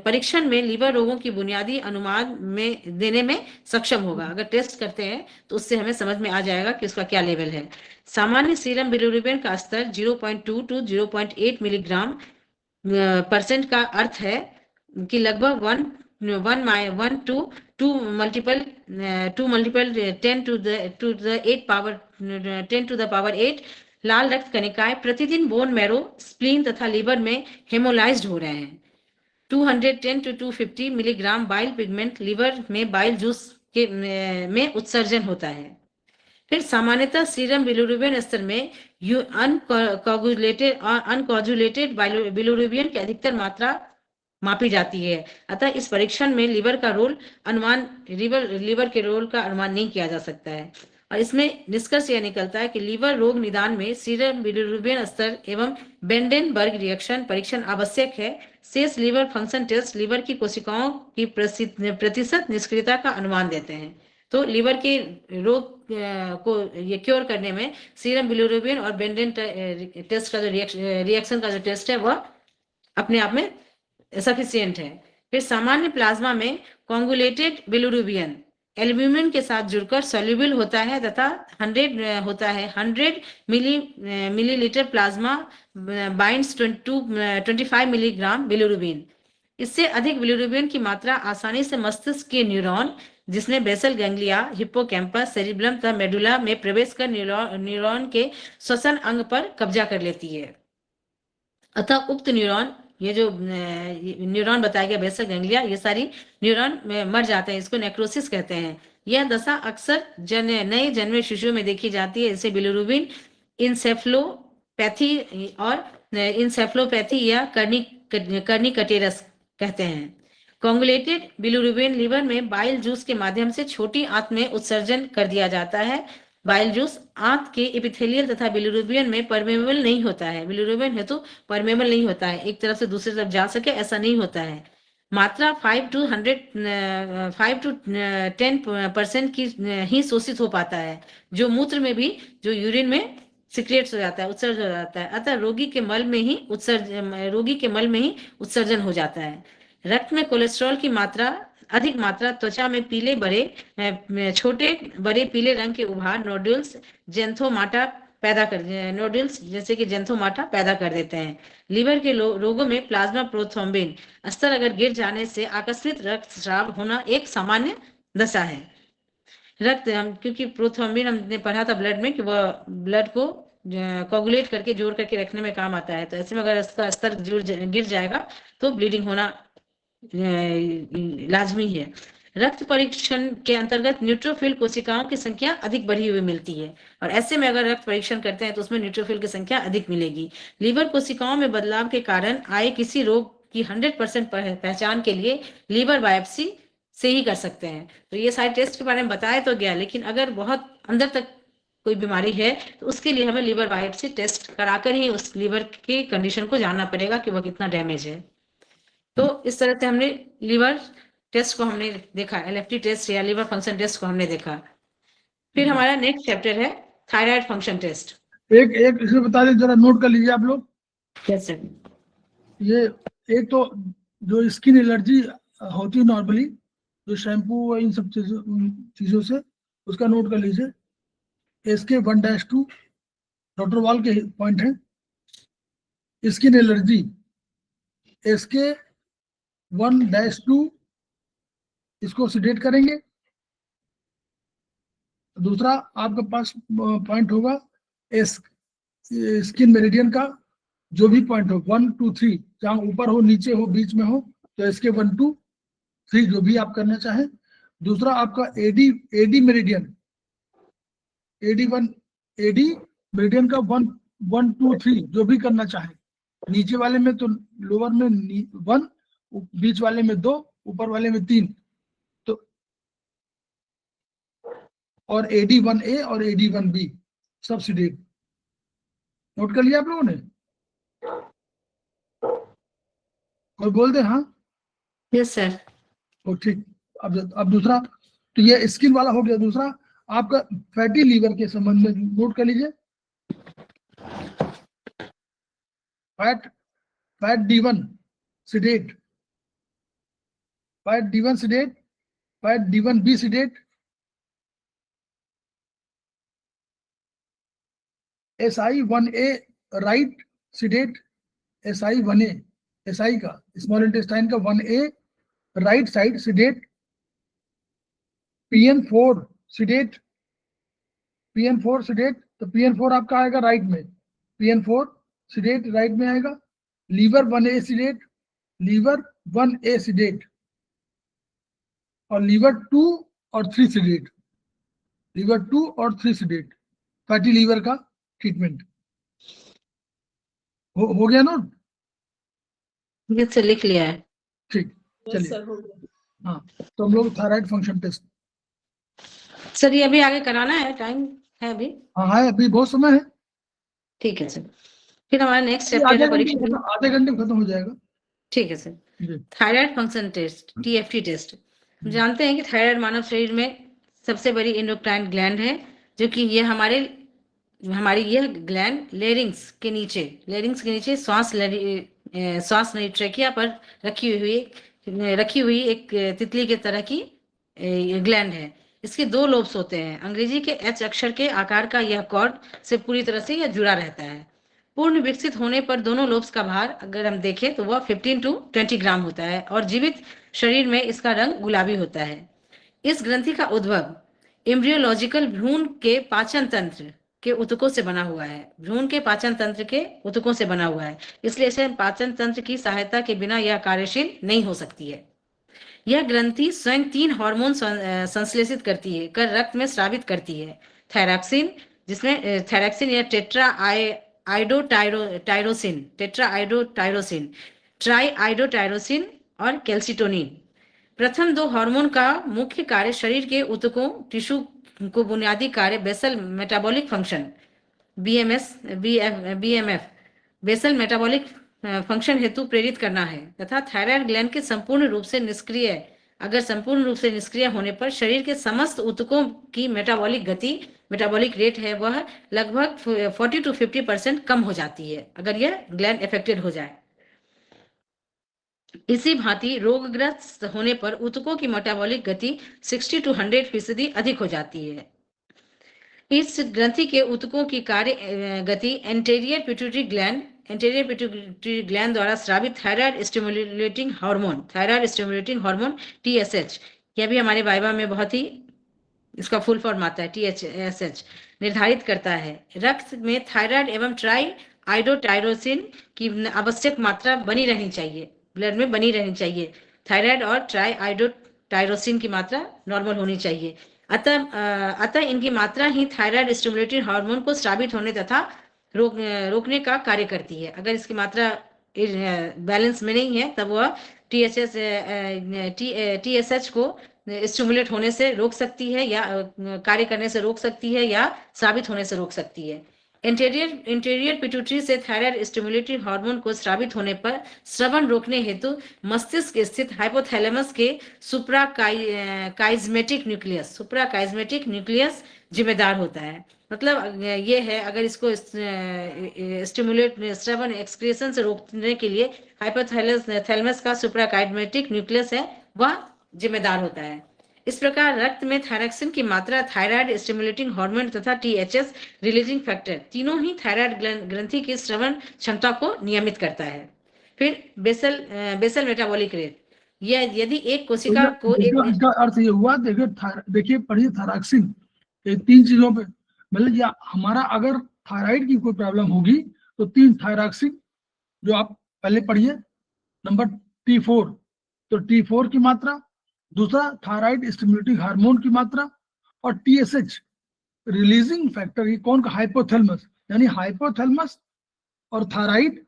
परीक्षण में लीवर रोगों की बुनियादी अनुमान में देने में सक्षम होगा। अगर टेस्ट करते हैं तो उससे हमें समझ में आ जाएगा कि उसका क्या लेवल है। सामान्य सीरम बिलिरुबिन का स्तर 0.2 टू 0.8 मिलीग्राम परसेंट का अर्थ है कि लगभग 1 to 2 multiple 10 to the 8 power 10 to the power 8 लाल रक्त कणिकाएं प्रतिदिन बोन मैरो, स्प्लीन तथा लीवर में हेमोलाइज्ड हो रहे हैं। 210 to 250 milligram bile pigment liver में बाइल जूस के में उत्सर्जन होता है। फिर सामान्यतः सीरम बिलिरुबिन स्तर में अनकोजुलेटेड बिलिरुबिन की अधिकतर मात्रा मापी जाती है। अतः इस परीक्षण में लीवर के रोल का अनुमान नहीं किया जा सकता है। और इसमें निष्कर्ष यह निकलता है कि लीवर रोग निदान में सीरम बिलिरुबिन स्तर एवं बेंडेनबर्ग रिएक्शन परीक्षण आवश्यक है। शेष लीवर फंक्शन टेस्ट लीवर की कोशिकाओं की प्रतिशत निष्क्रियता का अनुमान देते हैं। तो लीवर के रोग को ये क्योर करने में सीरम बिलिरुबिन और बेंडेन टेस्ट का जो रिएक्शन का जो टेस्ट है वह अपने आप में सफिशिएंट है। फिर सामान्य प्लाज्मा में कॉन्गुलेटेड बिलिरुबिन एल्ब्यूमिन के साथ जुड़कर सोल्यूबल होता है तथा 100 millilitre plasma binds 25 milligram bilirubin. इससे अधिक बिलिरुबिन की मात्रा आसानी से मस्तिष्क के न्यूरॉन, जिसमें बेसल गैंग्लिया, हिप्पोकैम्पस, सेरिब्रम तथा मेडुला में प्रवेश कर न्यूरॉन के श्वसन अंग पर कब्जा कर लेती है। अतः उक्त न्यूरॉन, ये जो न्यूरॉन बताया गया बेसल गैंग्लिया, ये सारी न्यूरॉन मर जाते हैं, इसको नेक्रोसिस कहते हैं। यह दशा अक्सर नए जन्मे शिशुओं में देखी जाती है। इसे बिलिरुबिन इंसेफ्लोपैथी या कर्निकटेरस कहते हैं। कॉन्गुलेटेड बिलिरुबिन लीवर में बाइल जूस के माध्यम से छोटी आंत में उत्सर्जन कर दिया जाता है। बाइल जूस आंत के एपिथेलियल तथा बिलिरुबिन में परमेबल नहीं होता है। बिलिरुबिन हेतु परमेबल नहीं होता है, एक तरफ से दूसरी तरफ जा सके ऐसा नहीं होता है। मात्रा 5 टू 10% की ही शोषित हो पाता है, जो मूत्र में भी, जो यूरिन में सिक्रेट हो जाता है, उत्सर्जन हो जाता है। अतः रोगी के मल में ही उत्सर्जन हो जाता है। रक्त में कोलेस्ट्रॉल की अधिक मात्रा त्वचा में छोटे बड़े पीले रंग के उभार नोड्यूल्स जैसे कि जेंथोमाटा पैदा कर देते हैं। लीवर के रोगों में प्लाज्मा प्रोथ्रोम्बिन स्तर अगर गिर जाने से आकस्मिक रक्तस्राव होना एक सामान्य दशा है। क्योंकि प्रोथ्रोम्बिन हमने पढ़ा था ब्लड में कि वह ब्लड को कोगुलेट करके जोड़ करके रखने में काम आता है। तो ऐसे में अगर इसका स्तर गिर जाएगा तो ब्लीडिंग होना लाजमी है। रक्त परीक्षण के अंतर्गत न्यूट्रोफिल कोशिकाओं की संख्या अधिक बढ़ी हुई मिलती है, और ऐसे में अगर रक्त परीक्षण करते हैं तो उसमें न्यूट्रोफिल की संख्या अधिक मिलेगी। लीवर कोशिकाओं में बदलाव के कारण आए किसी रोग की 100% पहचान के लिए लीवर बायोप्सी से ही कर सकते हैं। तो ये सारे टेस्ट के बारे में बताया तो गया, लेकिन अगर बहुत अंदर तक कोई बीमारी है तो उसके लिए हमें लीवर बायोप्सी टेस्ट कराकर ही उस लीवर की कंडीशन को जानना पड़ेगा कि वह कितना डैमेज है। तो इस तरह से हमने लीवर टेस्ट को हमने देखा, एलएफटी टेस्ट या लीवर फंक्शन टेस्ट को हमने देखा। फिर हमारा नेक्स्ट चैप्टर है थायराइड फंक्शन टेस्ट। एक इसमें बता दें, जरा नोट कर लीजिए आप लोग। Yes sir. ये एक तो जो स्किन एलर्जी होती है नॉर्मली, जो शैम्पू इन सब चीजों से, उसका नोट कर लीजिए। SK 1-2 डॉक्टर वाल के पॉइंट है। स्किन एलर्जी SK 1-2 इसको सिडेट करेंगे। दूसरा आपके पास पॉइंट होगा स्किन मेरिडियन का जो भी पॉइंट हो 1 2 3, जहां ऊपर हो, नीचे हो, बीच में हो, तो इसके 1 2 3 जो भी आप करना चाहें। दूसरा आपका एडी मेरिडियन, एडी मेरिडियन का 1 1 2 3 जो भी करना चाहें। नीचे वाले में तो लोअर में 1, बीच वाले में 2, ऊपर वाले में 3, तो और AD1A और AD1B सब सीडेड। नोट कर लिया आप लोगों ने? कोई बोल दे हाँ। Yes sir. तो ठीक। अब दूसरा, तो ये स्किन वाला हो गया। दूसरा आपका फैटी लीवर के संबंध में नोट कर लीजिए। Fat D1 seeded, fat D1 seeded, fat D1B seeded, SI1A right seeded, SI1A, SI का स्मॉल इंटेस्टाइन का 1A right side seeded, PN4 seeded, PN4 seeded, तो PN4 आपका आएगा राइट में, PN4 सीडेट राइट में आएगा। लीवर 1A सीडेट, liver 1A सीडेट, और लीवर 2 और 3 सीडेट, लीवर 2 और 3 सीडेट, फैटी लीवर का ट्रीटमेंट हो गया ना? ये से लिख लिया है। ठीक, चलिए। हाँ, तो हम लोग थायराइड फंक्शन टेस्ट, सर ये अभी आगे कराना है, टाइम है अभी? हाँ अभी बहुत समय है। ठीक है सर, फिर हमारा नेक्स्ट चैप्टर है परीक्षा। आधे घंटे में खत्म हो जाएगा। ठीक है sir. Thyroid function test, TFT test. जानते हैं कि थायराइड मानव शरीर में सबसे बड़ी एंडोक्राइन ग्लैंड है, जो कि ये हमारी यह ग्लैंड लेरिंग्स के नीचे श्वास नली ट्रेकिया पर रखी हुई एक तितली के तरह की ग्लैंड है। इसके 2 लोब्स होते हैं। अंग्रेजी के H अक्षर के आकार का यह कॉर्ड से पूरी तरह से यह जुड़ा रहता है। पूर्ण विकसित होने पर दोनों लोब्स का भार अगर हम देखें तो वह 15 to 20 ग्राम होता है, और जीवित शरीर में इसका रंग गुलाबी होता है। इस ग्रंथि का उद्भव एम्ब्रियोलॉजिकल भ्रूण के पाचन तंत्र के ऊतकों से बना हुआ है। भ्रूण के पाचन तंत्र के ऊतकों से बना हुआ है, इसलिए इसे पाचन तंत्र की सहायता के बिना यह कार्यशील नहीं हो सकती है। यह ग्रंथि स्वयं 3 हार्मोन संश्लेषित करती है, कर रक्त में स्रावित करती है। थायरॉक्सिन, जिसमें थायरॉक्सिन या टेट्राआइडोटायरोसिन, ट्राइआइडोटायरोसिन और कैल्सिटोनिन। प्रथम 2 हार्मोन का मुख्य कार्य शरीर के ऊतकों टिश्यू को बुनियादी कार्य basal metabolic function BMF basal metabolic function हेतु प्रेरित करना है, तथा थायराइड ग्लैंड के संपूर्ण रूप से निष्क्रिय होने पर शरीर के समस्त ऊतकों की मेटाबॉलिक रेट है वह लगभग 40 to 50% कम हो जाती है, अगर यह ग्लैंड अफेक्टेड हो जाए। इसी भांति रोगग्रस्त होने पर ऊतकों की मेटाबॉलिक गति 60 to 100% अधिक हो जाती है। इस ग्रंथि के ऊतकों की कार्य गति एंटीरियर पिट्यूटरी ग्लैंड द्वारा स्रावित थायराइड स्टिमुलेटिंग हार्मोन TSH, यह भी हमारे वाइवा में बहुत ही इसका फुल फॉर्म आता है, TSH, निर्धारित करता है। रक्त में थायराइड एवं ट्राइआइडोटायरोसिन की आवश्यक मात्रा बनी रहनी चाहिए, ब्लड में बनी रहनी चाहिए। थायराइड और ट्राइआइडोटायरोसिन की मात्रा नॉर्मल होनी चाहिए। अतः इनकी मात्रा ही थायराइड स्टिमुलेटिंग हार्मोन को स्रावित होने तथा रोकने का कार्य करती है। अगर इसकी मात्रा बैलेंस में नहीं है तब वह TSH को स्टिमुलेट होने से रोक सकती है, या कार्य करने से रोक सकती है, या स्रावित होने से रोक सकती है। इंटीरियर पिट्यूटरी से थायराइड स्टिमुलेटिंग हार्मोन को स्रावित होने पर श्रवण रोकने हेतु मस्तिष्क स्थित हाइपोथैलेमस के सुप्राकाइज्मेटिक न्यूक्लियस जिम्मेदार होता है। मतलब ये है, अगर इसको श्रवण एक्सक्रीशन से रोकने के लिए हाइपोथैलेमस का सुप्राकाइज्मेटिक न्यूक्लियस है वह जिम्मेदार होता है। इस प्रकार रक्त में थायरॉक्सिन की मात्रा, थायराइड स्टिमुलेटिंग हार्मोन तथा THS रिलीजिंग फैक्टर तीनों ही थायराइड ग्रंथि की श्रवण क्षमता को नियमित करता है। फिर बेसल मेटाबॉलिक रेट, यह यदि एक कोशिका को इसका अर्थ ये हुआ, देखिए पढ़िए थायरॉक्सिन 3 चीजों पे, मतलब हमारा अगर थायराइड की कोई प्रॉब्लम होगी तो 3 थायरॉक्सिन जो आप पहले पढ़िए, नंबर T4, तो T4 की मात्रा, दूसरा थायराइड स्टिमुलेटिंग हार्मोन की मात्रा, और TSH रिलीजिंग फैक्टर, ये कौन का, हाइपोथैलेमस, यानी हाइपोथैलेमस और थायराइड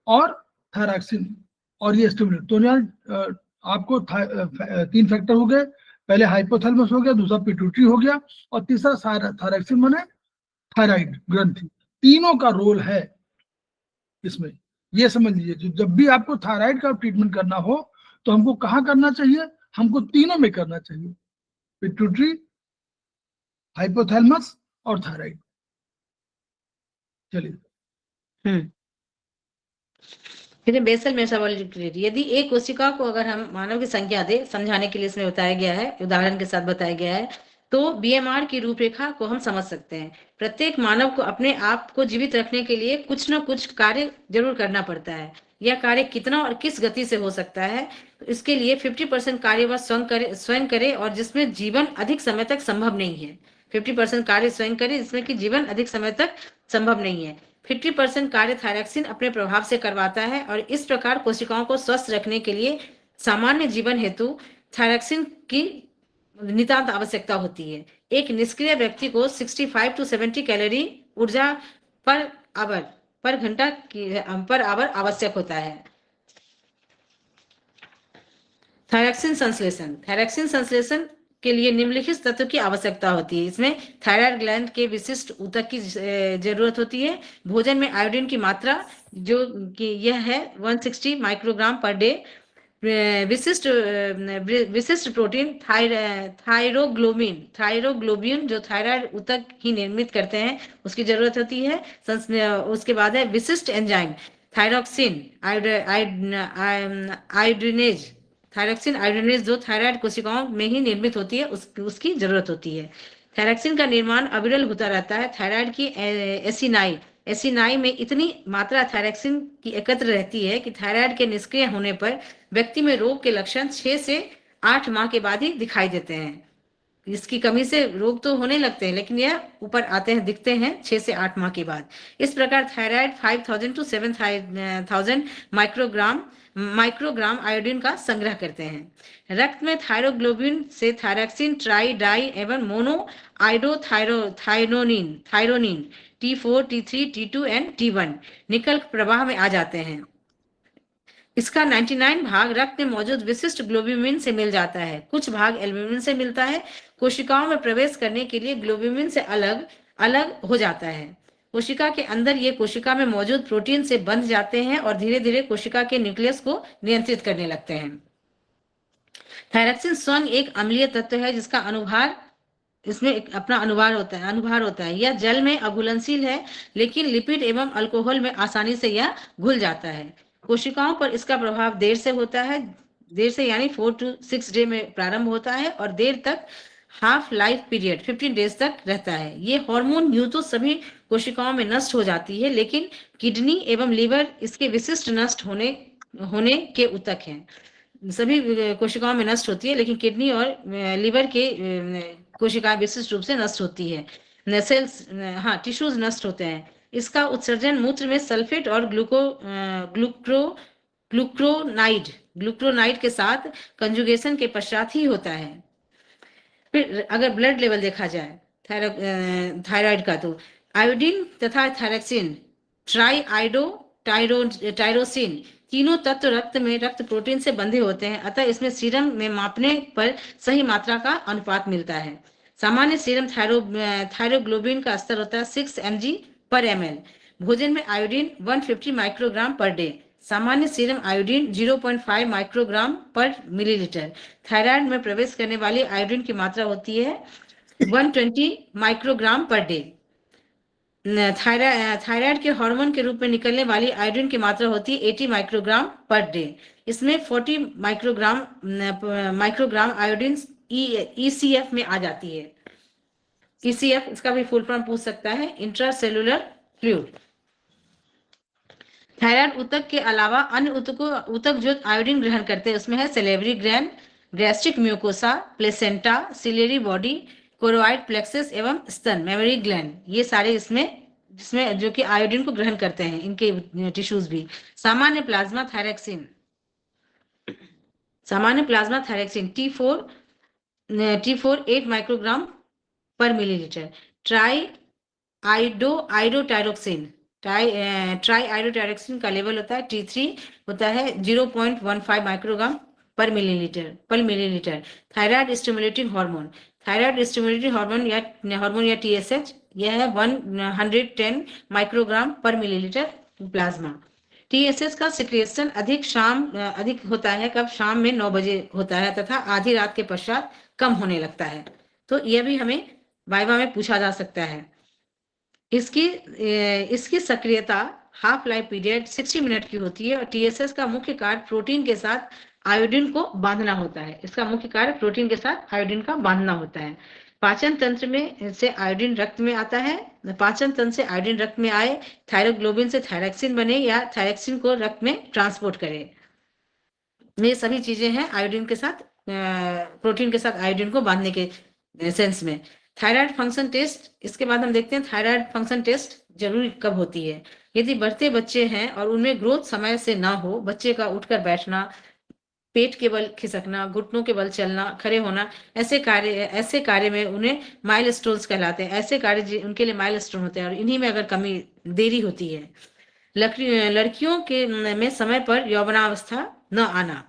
और थायरॉक्सिन और ये स्टिमुलेट, तो यार आपको 3 फैक्टर हो गए, पहले हाइपोथैलेमस हो गया, दूसरा पिट्यूटरी हो गया, और तीसरा थायरॉक्सिन माने थायराइड ग्रंथि, तीनों का रोल है इसमें, ये समझ लीजिए। जब भी आपको थायराइड का ट्रीटमेंट करना हो तो हमको कहाँ करना चाहिए, हमको तीनों में करना चाहिए, पिट्यूटरी, हाइपोथैलेमस और थायराइड। चलिए, फिर बेसल मेटाबॉलिक रेट, यदि एक कोशिका को अगर हम मानव की संख्या दे, समझाने के लिए इसमें बताया गया है, उदाहरण के साथ बताया गया है, तो बीएमआर की रूपरेखा को हम समझ सकते हैं। प्रत्येक मानव को अपने आप को जीवित रखने के लिए कुछ न कुछ कार्य जरूर करना पड़ता है। यह कार्य कितना और किस गति से हो सकता है, तो इसके लिए 50% कार्य वह स्वयं करे और जिसमें जीवन अधिक समय तक संभव नहीं है। 50% कार्य स्वयं करे जिसमें कि जीवन अधिक समय तक संभव नहीं है। 50% कार्य थायरॉक्सिन अपने प्रभाव से करवाता है और इस प्रकार कोशिकाओं को स्वस्थ रखने के लिए सामान्य जीवन हेतु थायरॉक्सिन की नितांत आवश्यकता होती है। एक निष्क्रिय व्यक्ति को 65 to 70 कैलोरी ऊर्जा पर घंटा पर आवर आवश्यक होता है। थायरॉक्सिन संश्लेषण के लिए निम्नलिखित तत्व की आवश्यकता होती है। इसमें थायराइड ग्लैंड के विशिष्ट ऊतक की जरूरत होती है। भोजन में आयोडीन की मात्रा जो कि यह है 160 माइक्रोग्राम पर डे। विशिष्ट प्रोटीन थायरोग्लोबिन जो थायराइड ऊतक ही निर्मित करते हैं उसकी जरूरत होती है। उसके बाद है विशिष्ट एंजाइम थायरॉक्सिन आयोडीनेज थायरॉक्सिन आयोडीनेज जो थायराइड कोशिकाओं में ही निर्मित होती है उसकी जरूरत होती है। थायरॉक्सिन का निर्माण अविरल होता रहता है। थायराइड की एसिनाई में इतनी मात्रा थायरॉक्सिन की एकत्र रहती है कि थायराइड के निष्क्रिय होने पर व्यक्ति में रोग के लक्षण 6 से 8 माह के बाद ही दिखाई देते हैं। इसकी कमी से रोग तो होने लगते हैं लेकिन यह ऊपर आते हैं, दिखते हैं 6 से 8 माह के बाद। इस प्रकार थायराइड 5000 to 7000 माइक्रोग्राम आयोडीन का संग्रह करते हैं। रक्त में थायरोग्लोबिन से थायरॉक्सिन, ट्राई, डाई एवं mono iodothyronine T4, T3, T2 and T1 निकल प्रवाह में आ जाते हैं। इसका 99 भाग रक्त में मौजूद विशिष्ट ग्लोब्यूमिन से मिल जाता है, कुछ भाग एल्ब्यूमिन से मिलता है। कोशिकाओं में प्रवेश करने के लिए ग्लोब्यूमिन से अलग अलग हो जाता है। कोशिका के अंदर ये कोशिका में मौजूद प्रोटीन से बंध जाते हैं और धीरे धीरे कोशिका के न्यूक्लियस को नियंत्रित करने लगते हैं। थायरॉक्सिन स्वयं एक अम्लीय तत्व है जिसका अनुभार इसमें एक अपना अनुभार होता है। यह जल में अघुलनशील है लेकिन लिपिड एवं अल्कोहल में आसानी से यह घुल जाता है। कोशिकाओं पर इसका प्रभाव देर से यानी 4 to 6 डे में प्रारंभ होता है और देर तक हाफ लाइफ पीरियड 15 डेज तक रहता है। ये हार्मोन यूं तो सभी कोशिकाओं में नष्ट हो जाती है लेकिन किडनी एवं लीवर इसके विशिष्ट नष्ट होने के ऊतक हैं। सभी कोशिकाओं में नष्ट होती है लेकिन किडनी और लीवर के कोशिकाएं विशिष्ट रूप से नष्ट होती है। सेल्स टिश्यूज नष्ट होते हैं। इसका उत्सर्जन मूत्र में सल्फेट और ग्लूक्रोनाइड के साथ कंजुगेशन के पश्चात ही होता है। फिर अगर ब्लड लेवल देखा जाए थायराइड का तो आयोडीन तथा थायरॉक्सिन टायरोसिन तीनों तत्व रक्त में रक्त प्रोटीन से बंधे होते हैं, अतः इसमें सीरम में मापने पर सही मात्रा का अनुपात मिलता है। सामान्य सीरम थायरोग्लोबिन का स्तर होता है 6 mg/ml। भोजन में आयोडीन 150 माइक्रोग्राम पर डे। सामान्य सीरम आयोडीन 0.5 माइक्रोग्राम पर मिलीलीटर। थायराइड में प्रवेश करने वाली आयोडीन की मात्रा होती है 120 माइक्रोग्राम पर डे। थायराइड के हार्मोन के रूप में निकलने वाली आयोडीन की मात्रा होती है 80 माइक्रोग्राम पर डे। इसमें 40 माइक्रोग्राम आयोडीन ECF में आ जाती है। ECF इसका भी फुल फॉर्म पूछ सकता है, इंट्रासेलुलर फ्लूइड। थायराइड ऊतक के अलावा अन्य ऊतक जो आयोडीन ग्रहण करते हैं उसमें है salivary gland, gastric mucosa, placenta, ciliary body, choroid plexus एवं स्तन मेमोरी ग्लैंड, ये सारे इसमें जिसमें जो कि आयोडीन को ग्रहण करते हैं, इनके टिश्यूज भी। सामान्य प्लाज्मा थायरॉक्सिन T4 8 माइक्रोग्राम पर मिलीलीटर। ट्राई आइडोटायरोक्सिन का लेवल होता है T3 होता है 0.15 माइक्रोग्राम पर मिलीलीटर। थायराइड स्टिमुलेटिंग हार्मोन या TSH, यह है 110 माइक्रोग्राम पर मिलीलीटर प्लाज्मा। TSH का सिक्रिएशन अधिक होता है कब? शाम में 9 बजे होता है तथा आधी रात के पश्चात कम होने लगता है। तो यह भी हमें वाइवा में पूछा जा सकता है। इसकी सक्रियता हाफ लाइफ पीरियड 60 मिनट की होती है और TSH का मुख्य कार्य प्रोटीन के साथ आयोडीन को बांधना होता है। इसका मुख्य कार्य प्रोटीन के साथ आयोडीन का बांधना होता है। पाचन तंत्र में से आयोडीन रक्त में आता है। पाचन तंत्र से आयोडीन रक्त में आए, थायरोग्लोबिन से थायरॉक्सिन बने या थायरॉक्सिन को रक्त में ट्रांसपोर्ट करे। ये सभी चीजें हैं आयोडीन के साथ, प्रोटीन के साथ आयोडीन को बांधने के सेंस में। थायराइड फंक्शन टेस्ट, इसके बाद हम देखते हैं थायराइड फंक्शन टेस्ट जरूरी कब होती है। यदि बढ़ते बच्चे हैं और उनमें ग्रोथ समय से ना हो, बच्चे का उठकर बैठना, पेट के बल खिसकना, घुटनों के बल चलना, खड़े होना, ऐसे कार्य में उन्हें माइलस्टोन्स कहलाते हैं। ऐसे कार्य उनके लिए माइलस्टोन होते हैं और इन्हीं में अगर कमी देरी होती है। लड़कियों के में समय पर यौवनावस्था न आना,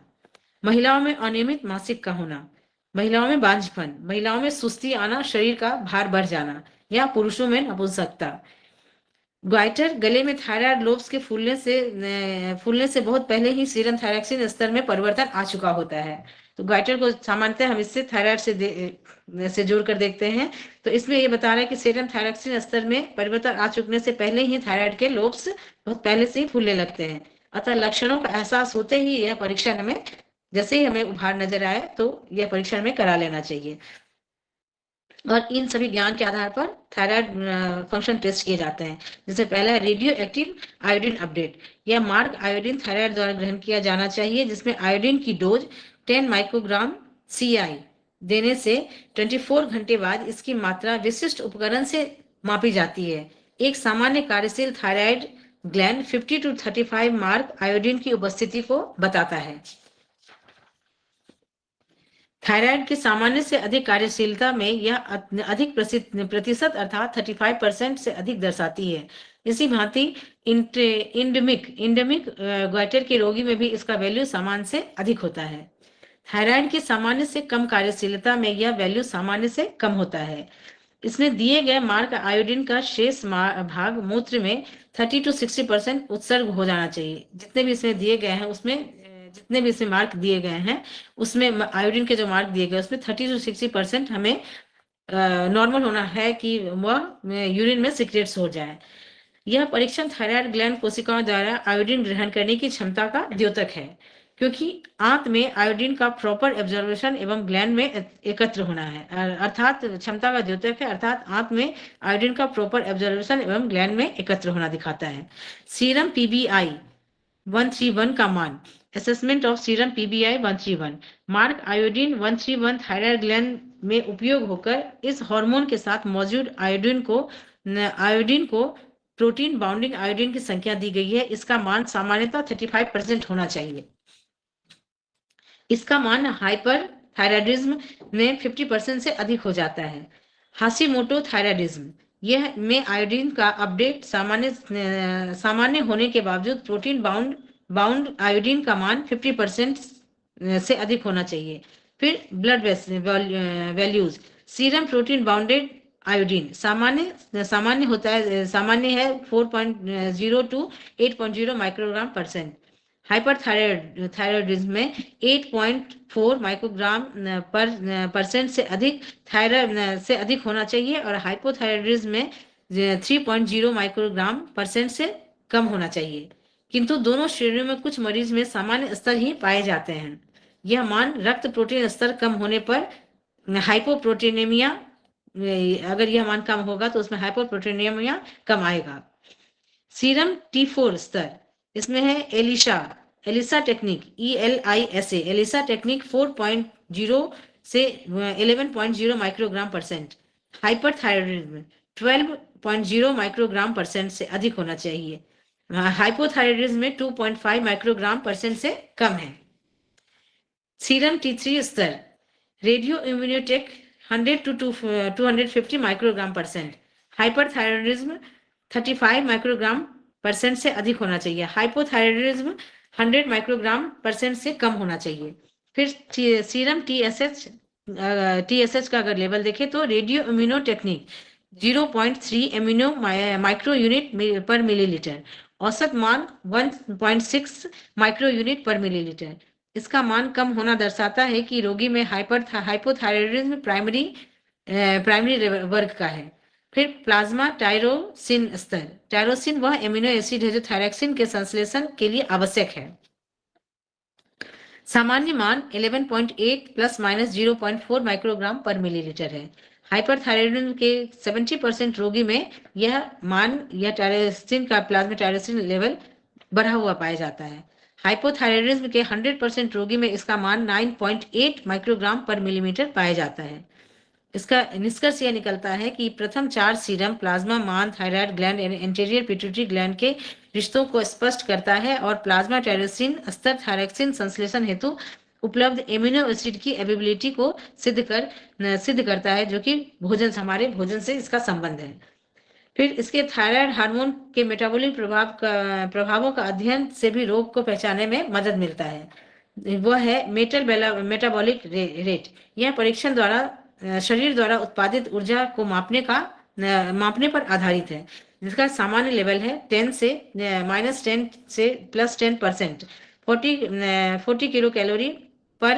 महिलाओं में अनियमित मासिक का होना, महिलाओं में बांझपन, महिलाओं में सुस्ती आना, शरीर का भार बढ़ जाना या पुरुषों में नपुंसकता। ग्वाइटर, गले में थायराइड लोब्स के फूलने से बहुत पहले ही सीरम थायरॉक्सिन स्तर में परिवर्तन आ चुका होता है। तो ग्वाइटर को सामान्यतः हम इससे थायराइड से जोड़कर देखते हैं। तो इसमें ये बता रहा है कि सीरम थायरॉक्सिन स्तर में परिवर्तन आ चुकने से पहले ही थायराइड के लोब्स बहुत पहले से ही फूलने लगते हैं। अतः लक्षणों का एहसास होते ही यह परीक्षण हमें, जैसे ही हमें उभार नजर आए तो यह परीक्षण हमें करा लेना चाहिए। और इन सभी ज्ञान के आधार पर थायराइड फंक्शन टेस्ट किए जाते हैं। जैसे पहला है रेडियो एक्टिव आयोडीन अपडेट। यह मार्ग आयोडीन थायराइड द्वारा ग्रहण किया जाना चाहिए, जिसमें आयोडीन की डोज 10 माइक्रोग्राम CI देने से 24 घंटे बाद इसकी मात्रा विशिष्ट उपकरण से मापी जाती है। एक सामान्य कार्यशील thyroid gland 50 to 35 mark iodine की उपस्थिति को बताता है। थायराइड की सामान्य से अधिक कार्यशीलता में यह अधिक प्रतिशत अर्थात 35% से अधिक दर्शाती है। इसी भांति इंडेमिक ग्वाइटर के रोगी में भी इसका वैल्यू सामान्य से अधिक होता है। थायराइड की सामान्य से कम कार्यशीलता में यह वैल्यू सामान्य से कम होता है। इसमें दिए गए मार्क आयोडीन का शेष भाग मूत्र में 30 to 60% उत्सर्ग हो जाना चाहिए। जितने भी इसमें दिए गए हैं उसमें, जितने भी इसमें मार्क दिए गए हैं उसमें आयोडीन के जो मार्क दिए गए उसमें 30 to 60% हमें नॉर्मल होना है कि वह यूरिन में सिक्रेट्स हो जाए। यह परीक्षण थायराइड ग्लैंड कोशिकाओं द्वारा आयोडीन ग्रहण करने की क्षमता का द्योतक है, क्योंकि आंत में आयोडीन का प्रॉपर एब्जॉर्प्शन एवं ग्लैंड में एकत्र होना है, अर्थात क्षमता का द्योतक है, अर्थात आंत में आयोडीन का प्रॉपर एब्जॉर्प्शन एवं ग्लैंड में एकत्र होना दिखाता है। सीरम PBI 131 का मान, assessment of serum PBI 131, mark iodine 131 thyroid gland में उपयोग होकर इस हार्मोन के साथ मौजूद आयोडीन को प्रोटीन बाउंडिंग आयोडीन की संख्या दी गई है। इसका मान सामान्यतः 35% होना चाहिए। इसका मान हाइपर थायराइडिज्म में 50% से अधिक हो जाता है। हाशिमोटो थायराइडिज्म, यह में आयोडीन का अपडेट सामान्य होने के बावजूद प्रोटीन बाउंड आयोडीन का मान 50% से अधिक होना चाहिए। फिर blood values, serum protein bounded iodine सामान्य होता है, सामान्य है 4.0 to 8.0 माइक्रोग्राम %। हाइपरथायरॉयडिज्म में 8.4 माइक्रोग्राम % से अधिक होना चाहिए और हाइपोथायरॉयडिज्म में 3.0 माइक्रोग्राम % से कम होना चाहिए। किंतु दोनों श्रेणियों में कुछ मरीज में सामान्य स्तर ही पाए जाते हैं। यह मान रक्त प्रोटीन स्तर कम होने पर हाइपोप्रोटीनेमिया, अगर यह मान कम होगा तो उसमें हाइपोप्रोटीनेमिया कम आएगा। सीरम T4 स्तर, इसमें है ELISA technique ELISA, ELISA technique 4.0 से 11.0 माइक्रोग्राम %। हाइपरथायरॉयडिज्म 12.0 माइक्रोग्राम परसेंट से अधिक होना चाहिए। हाइपोथायराइडिज्म में 2.5 माइक्रोग्राम परसेंट से कम है। सीरम T3 स्तर radio immunotech 100 to 250 microgram percent. Hyperthyroidism 35 microgram percent से अधिक होना चाहिए। हाइपोथायराइडिज्म 100 माइक्रोग्राम परसेंट से कम होना चाहिए। फिर सीरम TSH का अगर लेवल देखें तो radio immuno technique 0.3 amino micro unit पर मिलीलीटर, औसत मान 1.6 माइक्रो यूनिट पर मिलीलीटर। इसका मान कम होना दर्शाता है कि रोगी में हाइपोथायराइडिज्म प्राइमरी वर्ग का है। फिर प्लाज्मा टायरोसिन स्तर, टायरोसिन वह एमिनो एसिड है जो थायरॉक्सिन के संश्लेषण के लिए आवश्यक है। सामान्य मान 11.8 प्लस माइनस 0.4 माइक्रोग्राम पर मिलीलीटर है। हाइपरथायराइडिज्म के 70% रोगी में यह मान या टायरोसिन का प्लाज्मा टायरोसिन लेवल बढ़ा हुआ पाया जाता है। हाइपोथायराइडिज्म के 100% रोगी में इसका मान 9.8 माइक्रोग्राम पर मिलीमीटर पाया जाता है। इसका निष्कर्ष यह निकलता है कि प्रथम 4 सीरम प्लाज्मा मान thyroid gland anterior pituitary gland के रिश्तों को स्पष्ट करता है और प्लाज्मा टायरोसिन स्तर थायरॉक्सिन संश्लेषण हेतु उपलब्ध एमिनो एसिड की एबिलिटी को सिद्ध करता है, जो कि हमारे भोजन से इसका संबंध है। फिर इसके थायराइड हार्मोन के मेटाबॉलिक प्रभावों का अध्ययन से भी रोग को पहचानने में मदद मिलता है। वह है मेटाबॉलिक रेट। यह परीक्षण द्वारा शरीर द्वारा उत्पादित ऊर्जा को मापने पर आधारित है, जिसका सामान्य लेवल है 10 से -10 से +10%, 40 kilo calorie per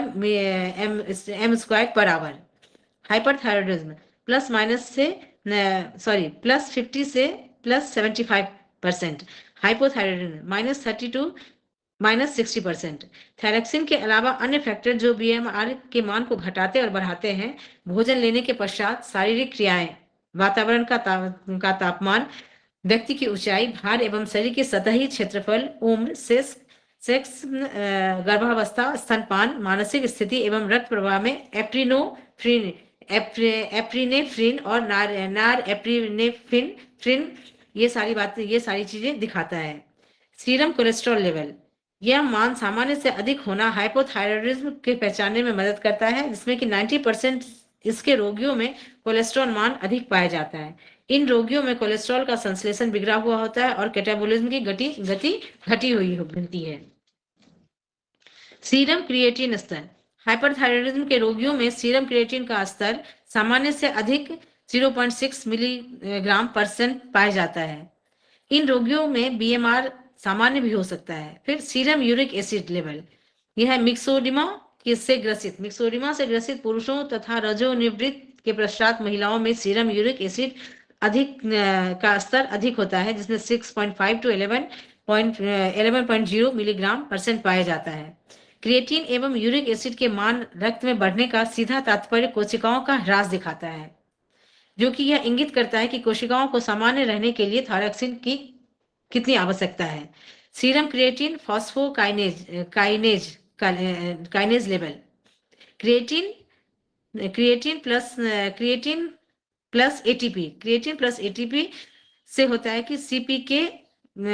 m square per hour. Hyperthyroidism +50 से +75%। Hypothyroidism -30 to -60%। थायरॉक्सिन के अलावा अन्य फैक्टर जो BMR के मान को घटाते और बढ़ाते हैं। भोजन लेने के पश्चात शारीरिक क्रियाएं, वातावरण का तापमान, व्यक्ति की ऊंचाई, भार एवं शरीर के सतही क्षेत्रफल, उम्र, सेक्स, गर्भावस्था, स्तनपान, मानसिक स्थिति एवं रक्त प्रवाह में एप्रिनेफ्रिन और नार एप्रिनेफ्रिन ये सारी चीजें दिखाता है। सीरम कोलेस्ट्रॉल लेवल, यह मान सामान्य से अधिक होना हाइपोथायराइडिज्म के पहचानने में मदद करता है, जिसमें कि 90% इसके रोगियों में कोलेस्ट्रॉल मान अधिक पाया जाता है। इन रोगियों में कोलेस्ट्रॉल का संश्लेषण बिगड़ा हुआ होता है और कैटाबोलिज्म की गति घटी हुई मिलती है। सीरम क्रिएटिन स्तर, हाइपरथायराइडिज्म के रोगियों में सीरम क्रिएटिन का स्तर सामान्य से अधिक 0.6 मिलीग्राम परसेंट पाया जाता है। इन रोगियों में BMR सामान्य भी हो सकता है। फिर सीरम यूरिक एसिड लेवल, यह मिक्सोडिमा से ग्रसित पुरुषों तथा रजोनिवृत्त के पश्चात महिलाओं में सीरम यूरिक एसिड का स्तर अधिक होता है, जिसमें 6.5 to 11.0 मिलीग्राम परसेंट पाया जाता है। क्रिएटिन एवं यूरिक एसिड के मान रक्त में बढ़ने का सीधा तात्पर्य कोशिकाओं का ह्रास दिखाता है, जो कि यह इंगित करता है कि कोशिकाओं को सामान्य रहने के लिए थायरॉक्सिन की कितनी आवश्यकता है। Serum creatine kinase level, creatine plus ATP से होता है कि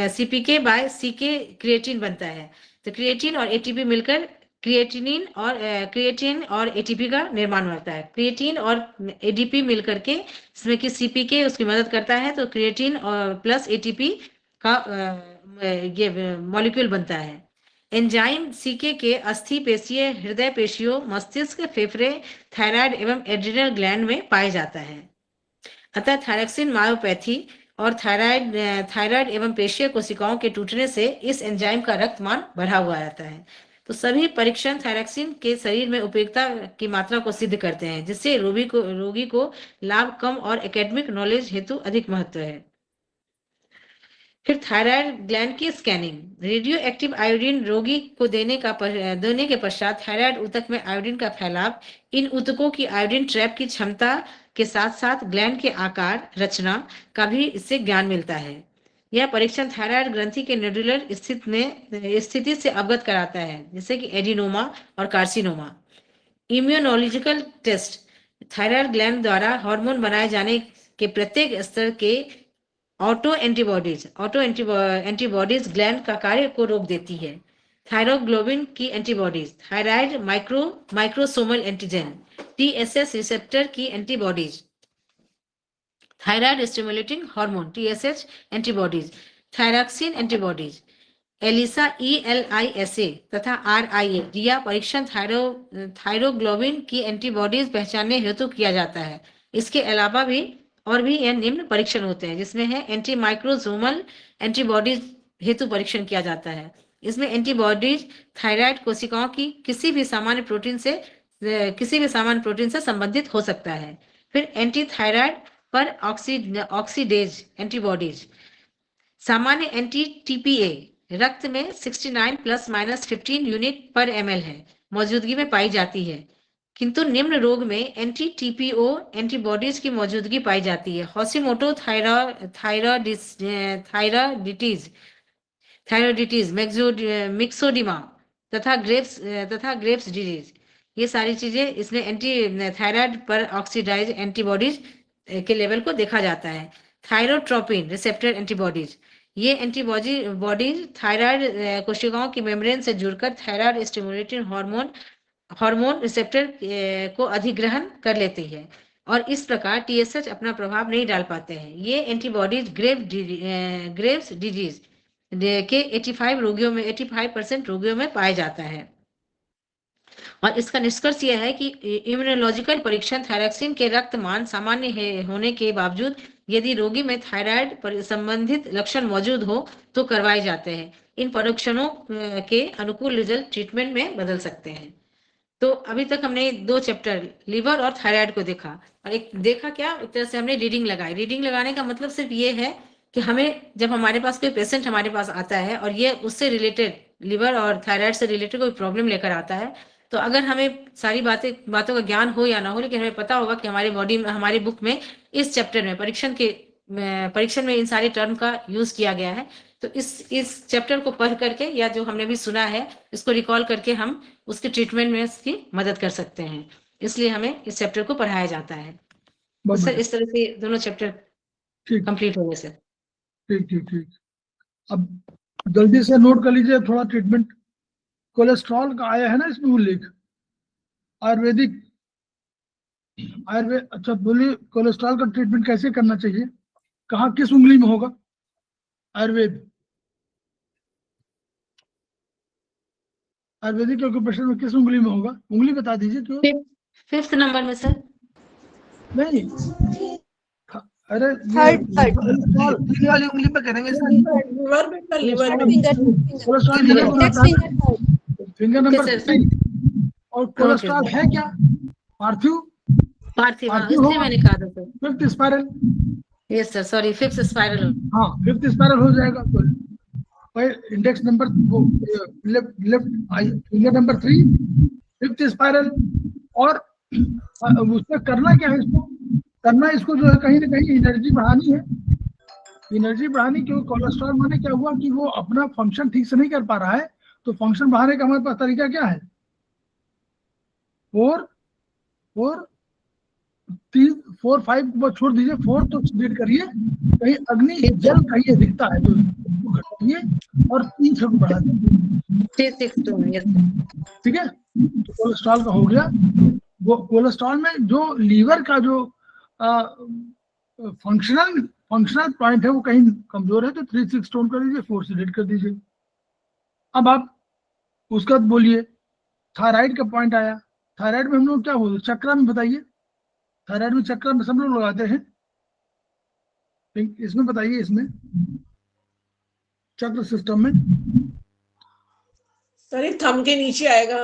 CPK बाय CK क्रिएटिन बनता है। तो क्रिएटिन और एटीपी मिलकर क्रिएटिन और एटीपी का निर्माण होता है। क्रिएटिन और एडीपी मिलकर के इसमें कि CPK उसकी मदद करता है, तो क्रिएटिन और प्लस एटीपी का ये मॉलिक्यूल बनता है। एंजाइम CK के अस्थि पेशीय, हृदय पेशियों, मस्तिष्क, फेफड़े, थायराइड एवं एड्रिनल ग्लैंड में पाया जाता है। अतः थायरॉक्सिन मायोपैथी और थायराइड एवं पेशीय कोशिकाओं के टूटने से इस एंजाइम का रक्तमान बढ़ा हुआ रहता है। तो सभी परीक्षण थायरॉक्सिन के शरीर में उपयोगिता की मात्रा को सिद्ध करते हैं, जिससे रोगी को लाभ कम और एकेडमिक नॉलेज हेतु अधिक महत्व है। फिर थायराइड ग्लैंड की स्कैनिंग, रेडियो एक्टिव आयोडीन रोगी को देने के पश्चात थायराइड ऊतक में आयोडीन का फैलाव, इन ऊतकों की आयोडीन ट्रैप की क्षमता के साथ साथ ग्लैंड के आकार, रचना का भी इससे ज्ञान मिलता है। यह परीक्षण थायराइड ग्रंथि के नोडुलर स्थिति से अवगत कराता है, जैसे कि एडिनोमा और carcinoma. Immunological test, thyroid gland द्वारा हार्मोन बनाए जाने के प्रत्येक स्तर के ऑटो एंटीबॉडीज ग्लैंड का कार्य को रोक देती है। थायरोग्लोबिन की antibodies, thyroid microsomal antigen, TSH receptor की antibodies, thyroid stimulating hormone TSH antibodies, thyroxine antibodies, ELISA ELISA तथा RIA रिया परीक्षण थायरोग्लोबिन की एंटीबॉडीज पहचानने हेतु किया जाता है। इसके अलावा भी और भी यह निम्न परीक्षण होते हैं, जिसमें है एंटी माइक्रोसोमल एंटीबॉडीज हेतु परीक्षण किया जाता है। इसमें एंटीबॉडीज थायराइड कोशिकाओं की किसी भी सामान्य प्रोटीन से संबंधित हो सकता है। फिर एंटी थायराइड पर ऑक्सीडेज एंटीबॉडीज, सामान्य एंटी TPA रक्त में 69 ± 15 यूनिट पर ml है मौजूदगी में पाई जाती है, किंतु निम्न रोग में एंटी TPO एंटीबॉडीज की मौजूदगी पाई जाती है। हॉशिमोटो थायरॉयडिटीज, मिक्सोडिमा तथा ग्रेव्स डिजीज, ये सारी चीजें इसमें एंटी थायराइड पर ऑक्सीडाइज एंटीबॉडीज के लेवल को देखा जाता है। थायरोट्रोपिन रिसेप्टर एंटीबॉडीज, ये एंटीबॉडीज थायराइड कोशिकाओं की मेम्ब्रेन से जुड़कर थायराइड स्टिमुलेटिंग हार्मोन रिसेप्टर को अधिग्रहण कर लेती है और इस प्रकार TSH अपना प्रभाव नहीं डाल पाते हैं। ये एंटीबॉडीज ग्रेव्स डिजीज के 85% रोगियों में पाया जाता है। और इसका निष्कर्ष यह है कि इम्यूनोलॉजिकल परीक्षण थायरॉक्सिन के रक्त मान सामान्य होने के बावजूद यदि रोगी में थायराइड पर संबंधित लक्षण मौजूद हो तो करवाए जाते हैं। इन परीक्षणों के अनुकूल रिजल्ट ट्रीटमेंट में बदल सकते हैं। तो अभी तक हमने 2 चैप्टर लिवर और थायराइड को देखा और एक तरह से हमने रीडिंग लगाई। रीडिंग लगाने का मतलब सिर्फ ये है कि हमें जब हमारे पास कोई पेशेंट हमारे पास आता है और ये उससे रिलेटेड लिवर और थायराइड से रिलेटेड कोई प्रॉब्लम लेकर आता है, तो अगर हमें सारी बातों का ज्ञान हो या ना हो, लेकिन हमें पता होगा कि हमारी बुक में इस चैप्टर में परीक्षण में इन सारे टर्म का यूज किया गया है, तो इस चैप्टर को पढ़ करके या जो हमने भी सुना है इसको रिकॉल करके हम उसके ट्रीटमेंट में इसकी मदद कर सकते हैं। इसलिए हमें इस चैप्टर को पढ़ाया जाता है। तो सर इस तरह से दोनों चैप्टर कंप्लीट हो गए सर। ठीक। अब जल्दी से नोट कर लीजिए थोड़ा ट्रीटमेंट। कोलेस्ट्रॉल का आया है ना इसमें उल्लेख, आयुर्वेद। अच्छा बोलिए, कोलेस्ट्रॉल का ट्रीटमेंट कैसे करना चाहिए, कहाँ किस उंगली में होगा आयुर्वेदिक ऑक्यूपेशन में किस उंगली में होगा? उंगली बता दीजिए क्यों। 5th नंबर में सर। नहीं, अरे थर्ड वाली उंगली पे करेंगे सर। Finger number 3। और कोलेस्ट्रॉल है क्या? पार्थिव, इसलिए मैंने कहा था sir 5th spiral. Yes sir, sorry 5th spiral. हाँ 5th स्पाइरल हो जाएगा। तो इंडेक्स नंबर वो left finger number 3 5th spiral. और उसमें करना क्या है, इसको जो है कहीं ना कहीं एनर्जी बढ़ानी है। क्योंकि कोलेस्ट्रॉल माने क्या हुआ कि वो अपना फंक्शन ठीक से नहीं कर पा रहा है, तो फंक्शन बढ़ाने का हमारे पास तरीका क्या है? 4 5 को छोड़ दीजिए, 4 तो सिलेक्ट करिए, कहीं अग्नि जल कहीं दिखता है तो घटाइए और 3 को बढ़ा दीजिए। ठीक है, तो कोलेस्ट्रॉल का हो गया। वो कोलेस्ट्रॉल में जो लीवर का जो फंक्शनल पॉइंट है वो कहीं कमजोर है, तो 3-6 टोन कर दीजिए, 4 सिलेक्ट कर दीजिए। अब आप उसका बोलिए थायराइड का पॉइंट आया। थायराइड में हम लोग क्या बोलते, चक्रा में बताइए। थायराइड में चक्रा में सब लोग लगाते हैं, इसमें बताइए, इसमें चक्र सिस्टम में सर थंब के नीचे आएगा।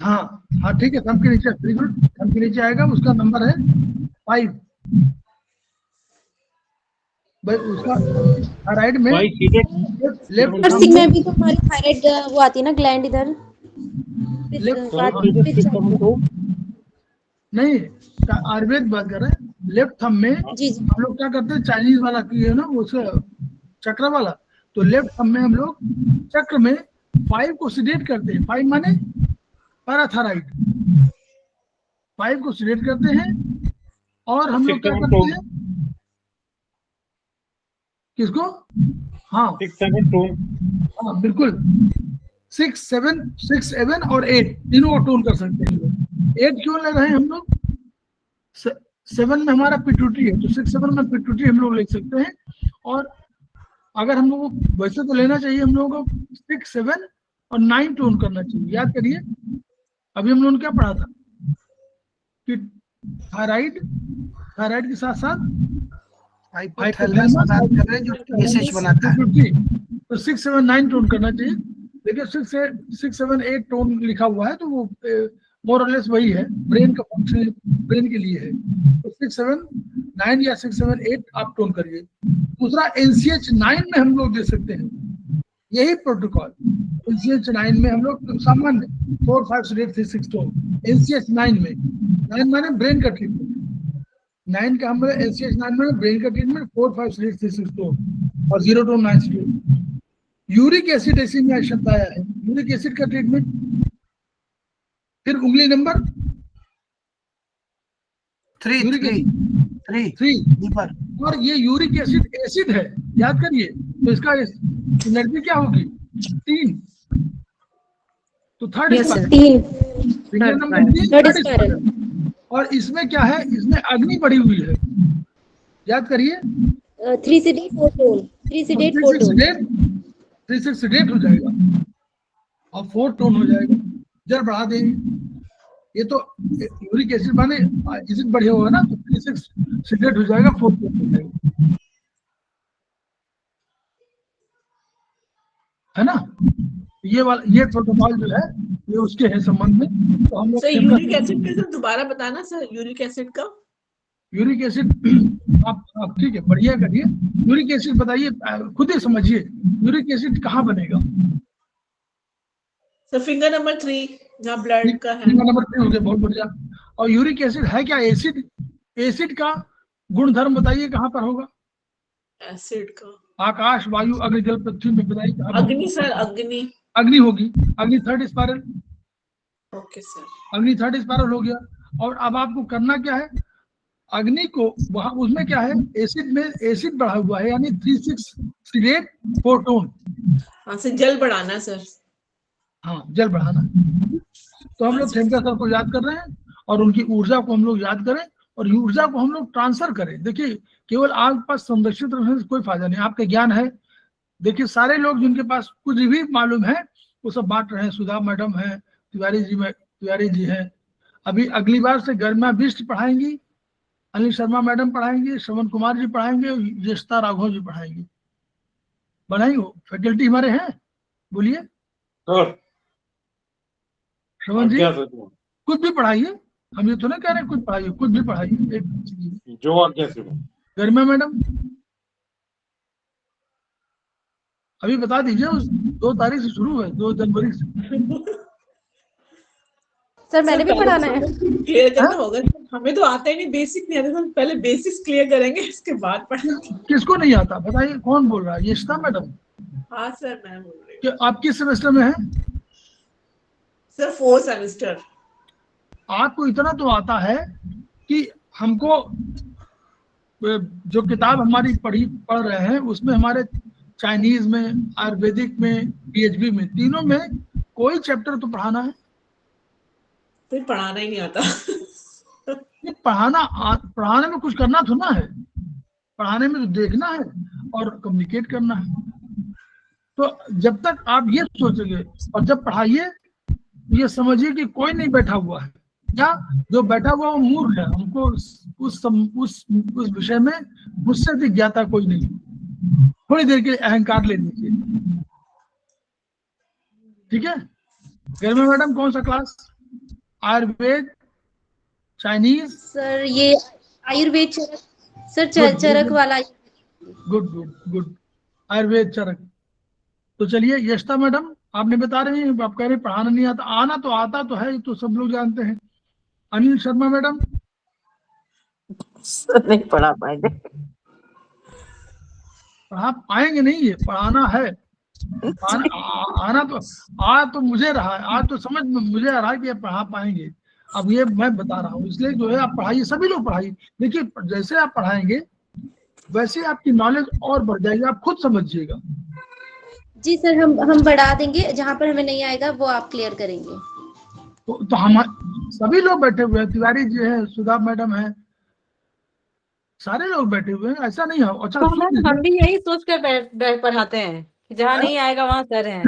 हाँ ठीक है, थंब के नीचे, थंब के नीचे आएगा। उसका नंबर है 5 भाई। उसका थायराइड में लेफ्ट में भी तो हमारी थायराइड वो आती है ना ग्लैंड इधर नहीं, आयुर्वेद बात कर रहे हैं। लेफ्ट थंब में हम लोग क्या करते हैं, चाइनीज वाला की है ना उसे चक्र वाला, तो लेफ्ट थंब में हम लोग चक्र में 5 को सिलेक्ट करते हैं। 5 माने पैराथायराइड, 5 को सिलेक्ट करते हैं और हम लोग क्या करते हैं, किसको, हाँ 6, 7, 2 हाँ बिल्कुल, 6, 7 और 8 तीनों को टोन कर सकते हैं। 8 क्यों ले रहे हैं हम लोग, 7 में हमारा पिट्यूटरी है, तो 6, 7 में पिट्यूटरी हम लोग ले सकते हैं। और अगर हम लोगों को वैसे तो लेना चाहिए, हम लोगों को 6, 7 और 9 टोन करना चाहिए। याद करिए, अभी हम लोगों ने क्या पढ़ा था कि थायराइड के साथ साथ हाइपोथैलेमस जो एसएच बनाता है। तो 6, 7, 9 टोन करना चाहिए। देखिए 6, 7, 8 टोन लिखा हुआ है, तो वो मोर और लेस वही है, ब्रेन का फंक्शन ब्रेन के लिए है। तो 6, 7, 9 या 6, 7, 8 आप टोन करिए। दूसरा NCH 9 में हम लोग दे सकते हैं, यही प्रोटोकॉल। NCH 9 में हम लोग सामान्य 4, 5, 8, 3, 6 टोन। NCH 9 में, 9 माने ब्रेन का ट्रीटमेंट, 9 का हमारे NCH 9 में ब्रेन का ट्रीटमेंट 4, 5, 8, 3, 6 टोन और 0 टोन 9 टोन। यूरिक एसिड ऐसी में शब्द आया है, यूरिक एसिड का ट्रीटमेंट। फिर उंगली नंबर 3 और ये यूरिक एसिड है, याद करिए। तो इसका एनर्जी क्या होगी, 3। तो third Yes, sir. Finger number 3 third third spiral. और इसमें क्या है, इसमें अग्नि बढ़ी हुई है, याद करिए। 3 से 8 4 टोन, 3 से 8 4 टोन। 3, 6 से 8 हो जाएगा और 4 टोन हो जाएगा, जर बढ़ा देंगे। ये तो यूरिक एसिड माने एसिड बढ़िया होगा ना, तो 3, 6 से 8 हो जाएगा, 4 टोन हो जाएगा, है ना। ये प्रोटोकॉल जो है ये उसके है संबंध में। तो हम लोग सर यूरिक एसिड का सर दोबारा बताना सर, यूरिक एसिड का। यूरिक एसिड आप ठीक है, बढ़िया करिए। यूरिक एसिड बताइए, खुद ही समझिए यूरिक एसिड कहाँ बनेगा। सर फिंगर नंबर 3 जहाँ ब्लड का है। फिंगर नंबर 3 हो गया, बहुत बढ़िया। और यूरिक एसिड है क्या, एसिड का गुणधर्म बताइए कहाँ पर होगा। एसिड का आकाश, वायु, अग्नि, जल, पृथ्वी में बताइए कहाँ पर? अग्नि सर, अग्नि होगी। अग्नि थर्ड स्पाइरल। Okay sir. अग्नि थर्ड स्पाइरल हो गया। और अब आपको करना क्या है, अग्नि को वहां उसमें क्या है, एसिड में एसिड बढ़ा हुआ है, यानी 3, 6 से 8 4 टोन। हाँ सर, जल बढ़ाना सर। हाँ, जल बढ़ाना। तो हम लोग खेमका सर को याद कर रहे हैं और उनकी ऊर्जा को हम लोग याद करें और ऊर्जा को हम लोग ट्रांसफर करें। देखिए, केवल आपके पास संरक्षित रहने से कोई फायदा नहीं, आपका ज्ञान है। देखिए, सारे लोग जिनके पास कुछ भी मालूम है वो सब बांट रहे हैं। सुधा मैडम है, तिवारी जी हैं। अभी अगली बार से गरिमा बिष्ट पढ़ाएंगी, अनिल शर्मा मैडम पढ़ाएंगे, श्रवण कुमार जी पढ़ाएंगे, यशता राघव जी पढ़ाएंगे। बनाई हो फैकल्टी हमारे हैं, बोलिए श्रवण जी। कुछ भी पढ़ाइए, हम ये तो नहीं कह रहे कुछ पढ़ाइए, कुछ भी पढ़ाइए। जो आज्ञा से गरिमा मैडम अभी बता दीजिए, उस 2 तारीख से शुरू है, 2 जनवरी से। सर मैंने भी पढ़ाना है। क्लियर करना होगा। हमें तो आता ही नहीं, बेसिक नहीं आता, पहले बेसिक्स क्लियर करेंगे, इसके बाद पढ़ेंगे। किसको नहीं आता बताइए, कौन बोल रहा है? यशता मैडम। हाँ सर, मैं बोल रही हूँ। कि आप किस सेमेस्टर में हैं? Sir 4 semester. आपको इतना तो आता है कि हमको जो किताब हमारी पढ़ रहे हैं उसमें हमारे चाइनीज में, आयुर्वेदिक में, PHB में, तीनों में कोई चैप्टर तो पढ़ाना है। फिर पढ़ाना ही नहीं आता। ये पढ़ाने में कुछ करना तो ना है, पढ़ाने में तो देखना है और कम्युनिकेट करना है। तो जब तक आप ये सोचोगे और जब पढ़ाइए, ये समझिए कि कोई नहीं बैठा हुआ है, या जो बैठा हुआ वो मूर्ख है। हमको उस विषय में मुझसे भी ज्ञाता कोई नहीं। थोड़ी देर के लिए अहंकार ले लीजिए, ठीक है। गरिमा मैडम कौन सा क्लास? आयुर्वेद, चाइनीज? सर ये आयुर्वेद चरक, सर चरक वाला। गुड। आयुर्वेद चरक। तो चलिए, यशता मैडम आपने बता रहे हैं, आप कह रहे हैं पढ़ाना नहीं आता। आना तो आता तो है, तो सब लोग जानते हैं। अनिल शर्मा मैडम? सर नहीं पढ़ा पाएंगे। पढ़ा पाएंगे नहीं, ये पढ़ाना है। आना तो मुझे रहा है, आज तो समझ में मुझे आ रहा है कि पढ़ा पाएंगे। अब ये मैं बता रहा हूँ, इसलिए जो है आप पढ़ाइए, सभी लोग पढ़ाइए। देखिए जैसे आप पढ़ाएंगे वैसे आपकी नॉलेज और बढ़ जाएगी, आप खुद समझिएगा। जी सर, हम बढ़ा देंगे, जहाँ पर हमें नहीं आएगा वो आप क्लियर करेंगे। तो हम सभी लोग बैठे हुए हैं, तिवारी जी हैं, सुधा मैडम है, सारे लोग बैठे हुए हैं, ऐसा नहीं है। अच्छा तो सुन हम भी यही सोच कर बैठ पढ़ाते हैं कि जहाँ नहीं आएगा वहाँ सर हैं।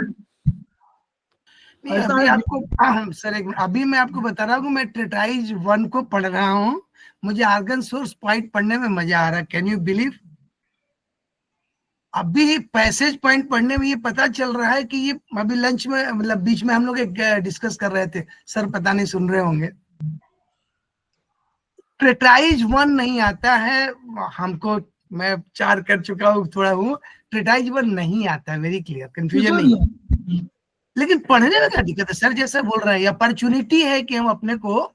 नहीं, ऐसा अभी है। आपको सर एक मिनट, अभी मैं आपको बता रहा हूँ कि मैं ट्रेटाइज 1 को पढ़ रहा हूँ, मुझे आर्गन सोर्स पॉइंट पढ़ने में मजा आ रहा है। Can you believe? अभी पैसेज पॉइंट पढ़ने में ये पता चल रहा है कि ये अभी लंच में मतलब बीच में हम लोग एक डिस्कस कर रहे थे, सर पता नहीं सुन रहे होंगे। ट्रेटाइज 1 नहीं आता है हमको, मैं 4 कर चुका हूँ, थोड़ा हूँ। ट्रेटाइज 1 नहीं आता है, वेरी क्लियर, कंफ्यूजन नहीं है। लेकिन पढ़ने में क्या दिक्कत है सर? जैसे बोल रहे हैं अपॉर्चुनिटी है कि हम अपने को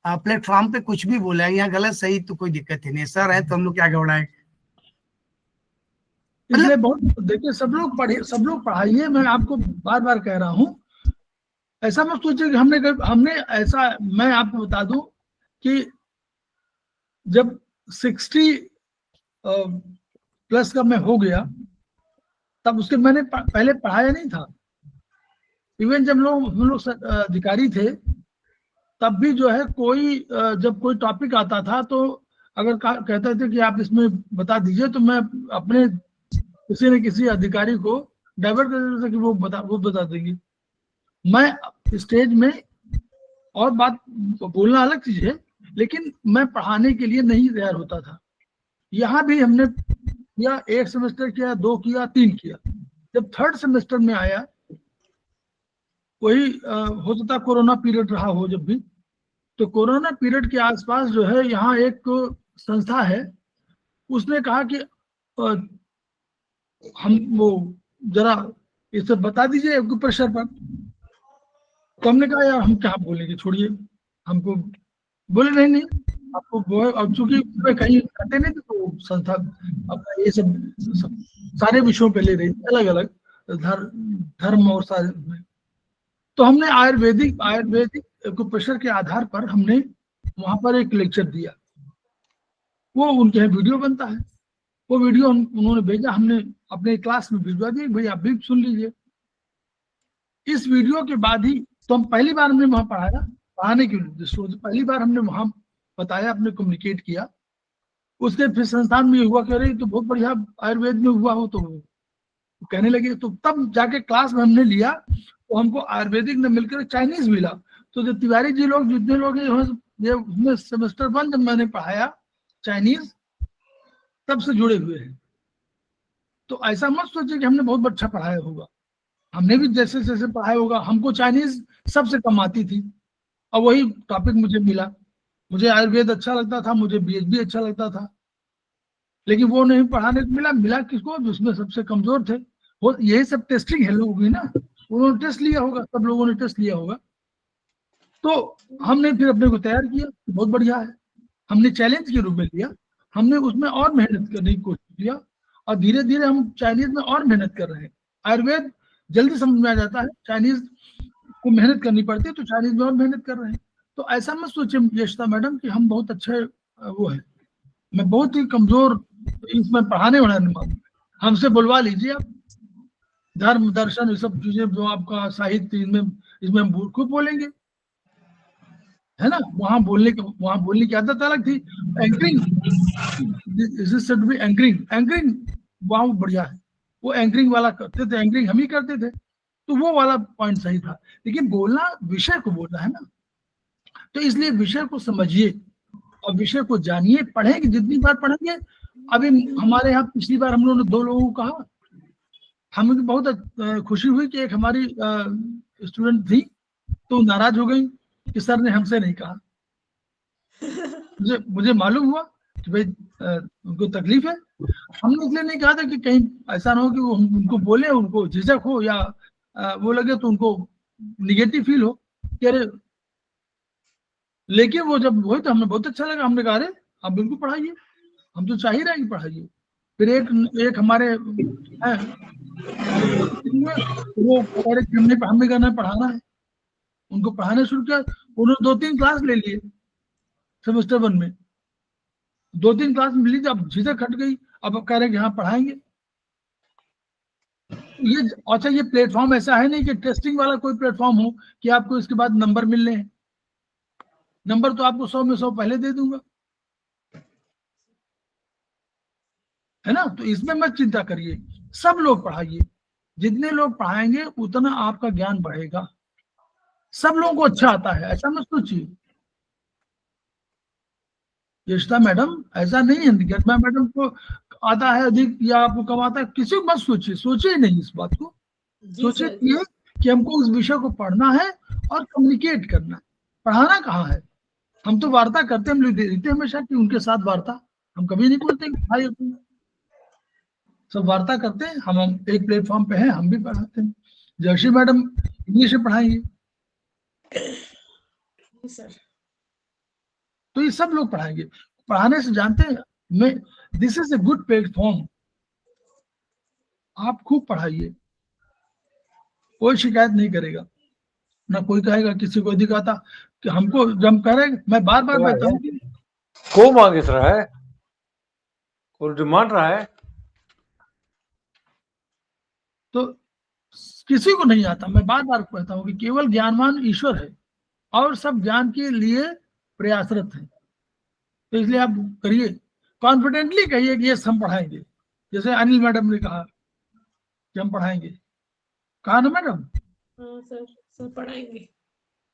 प्लेटफॉर्म पे कुछ भी बोले, यहाँ गलत सही तो कोई दिक्कत ही नहीं। सर है तो हम लोग क्या घबराएं। इसलिए बहुत देखिए, सब लोग पढ़िए, सब लोग पढ़ाइए। मैं आपको बार बार कह रहा हूँ, ऐसा मत सोचिए कि हमने ऐसा, मैं आपको बता दूं कि जब 60 प्लस का मैं हो गया तब उसके मैंने पहले पढ़ाया नहीं था। इवन जब हम लोग अधिकारी थे तब भी जो है कोई जब कोई टॉपिक आता था तो अगर कहते थे कि आप इसमें बता दीजिए, तो मैं अपने किसी न किसी अधिकारी को डाइवर्ट कर देता था कि वो बता देंगे। मैं स्टेज में और बात बोलना अलग चीज है, लेकिन मैं पढ़ाने के लिए नहीं तैयार होता था। यहाँ भी हमने किया, 1 सेमेस्टर किया, 2 किया, 3 किया। जब 3rd सेमेस्टर में आया, वही हो सकता है कोरोना पीरियड रहा हो जब भी, तो कोरोना पीरियड के आसपास जो है यहाँ एक संस्था है, उसने कहा कि हम वो जरा इसे बता दीजिए एक्यूप्रेशर पर। तो हमने कहा यार हम क्या बोलेंगे, छोड़िए, हमको बोले नहीं आपको वो है। और चूंकि कहीं करते नहीं थे तो संस्था अपना ये सब सारे विषयों पे ले रही थी, अलग अलग धर्म और सारे। तो हमने आयुर्वेदिक एक्यूप्रेशर के आधार पर हमने वहां पर एक लेक्चर दिया। वो उनके यहाँ वीडियो बनता है, वो वीडियो उन्होंने भेजा, हमने अपने क्लास में भिजवा दिया, भाई आप भी सुन लीजिए। इस वीडियो के बाद ही तो हम पहली बार हमने वहां पढ़ाया, पढ़ाने के उद्देश्य से पहली बार हमने वहां बताया, अपने कम्युनिकेट किया। उसके फिर संस्थान में हुआ, कह रहे तो बहुत बढ़िया आयुर्वेद में हुआ हो, तो कहने लगे। तो तब जाके क्लास में हमने लिया, तो हमको आयुर्वेदिक में मिलकर चाइनीज मिला। तो जो तिवारी जी लोग, जितने लोग ये सेमेस्टर 1 जब मैंने पढ़ाया चाइनीज, तब से जुड़े हुए हैं। तो ऐसा मत सोचिए कि हमने बहुत अच्छा पढ़ाया होगा, हमने भी जैसे जैसे पढ़ाया होगा। हमको चाइनीज सबसे कम आती थी, और वही टॉपिक मुझे मिला। मुझे आयुर्वेद अच्छा लगता था, मुझे बीएचबी अच्छा लगता था, लेकिन वो नहीं पढ़ाने को मिला किसको, जिसमें सबसे कमजोर थे। वो यही सब टेस्टिंग है लोगों की ना, उन्होंने टेस्ट लिया होगा, सब लोगों ने टेस्ट लिया होगा। तो हमने फिर अपने को तैयार किया, बहुत बढ़िया है। हमने चैलेंज के रूप में लिया, हमने उसमें और मेहनत करने की कोशिश किया, और धीरे धीरे हम चाइनीज में और मेहनत कर रहे हैं। आयुर्वेद जल्दी समझ में आ जाता है, चाइनीज को मेहनत करनी पड़ती है, तो चाइनीज में और मेहनत कर रहे हैं। तो ऐसा मत सोचिए यशिता मैडम कि हम बहुत अच्छे वो है, मैं बहुत ही कमजोर इसमें पढ़ाने वाला नहीं। हमसे बुलवा लीजिए आप, धर्म दर्शन ये सब चीजें जो आपका साहित्य, इसमें हम खूब बोलेंगे, है ना। वहां बोलने की आदत अलग थी। एंकरिंग एंकरिंग वहां बढ़िया है, वो एंकरिंग वाला करते थे, एंकरिंग हम ही करते थे, तो वो वाला पॉइंट सही था। लेकिन बोलना, विषय को बोलना है ना, तो इसलिए विषय को समझिए और विषय को जानिए, पढ़ेंगे जितनी बार पढ़ेंगे। अभी हमारे यहाँ पिछली बार हम लोगों ने 2 लोगों को कहा, हमें बहुत खुशी हुई कि एक हमारी स्टूडेंट थी तो नाराज हो गई कि सर ने हमसे नहीं कहा। मुझे मालूम हुआ कि भाई उनको तकलीफ है। हमने इसलिए नहीं कहा था कि कहीं ऐसा ना हो कि वो उनको बोले, उनको झिझक हो या वो लगे तो उनको निगेटिव फील हो, अरे। लेकिन वो जब हुई तो हमें बहुत अच्छा लगा, हमने कहा अरे आप बिल्कुल पढ़ाइए, हम तो चाह ही रहे हैं कि पढ़ाइए। फिर एक हमारे वो हमने करना पढ़ाना है, उनको पढ़ाना शुरू किया। उन्होंने 2-3 क्लास ले लिए सेमेस्टर 1 में, 2-3 क्लास में ली, अब झिझक हट गई, अब कह रहे हैं कि हाँ पढ़ाएंगे। ये अच्छा, ये प्लेटफॉर्म ऐसा है नहीं कि टेस्टिंग वाला कोई प्लेटफॉर्म हो कि आपको इसके बाद नंबर मिलने हैं। नंबर तो आपको 100 में 100 पहले दे दूंगा, है ना। तो इसमें मत चिंता करिए, सब लोग पढ़ाइए, जितने लोग पढ़ाएंगे उतना आपका ज्ञान बढ़ेगा। सब लोगों को अच्छा आता है ऐसा मत सोचिए। यशिता मैडम ऐसा नहीं है, गरिमा मैडम को आता है अधिक या आपको कम आता है, किसी को मत सोचिए, सोचिए नहीं इस बात को। जी सोचिए सर। ये कि हमको उस विषय को पढ़ना है और कम्युनिकेट करना है। पढ़ाना कहाँ है, हम तो वार्ता करते हैं, हम लोग देते हमेशा कि उनके साथ वार्ता, हम कभी नहीं बोलते कि भाई अपने सब वार्ता करते हैं। हम एक प्लेटफॉर्म पे हैं, हम भी पढ़ाते हैं। जयश्री मैडम इंग्लिश में पढ़ाएंगे, जी सर। तो ये सब लोग पढ़ाएंगे। पढ़ाने से जानते हैं, मैं this is a good platform, आप खूब पढ़ाइए, कोई शिकायत नहीं करेगा, ना कोई कहेगा किसी को अधिक आता कि हमको जब कह रहे, मैं बार बार कहता हूँ कि को मांग रहा है, कोई डिमांड रहा है, तो किसी को नहीं आता। मैं बार बार कहता हूँ कि केवल ज्ञानवान ईश्वर है और सब ज्ञान के लिए प्रयासरत है। तो इसलिए आप करिए, कॉन्फिडेंटली कहिए कि यस हम पढ़ाएंगे। जैसे अनिल मैडम ने कहा कि हम पढ़ाएंगे, कहा ना मैडम? हाँ सर, सर पढ़ाएंगे।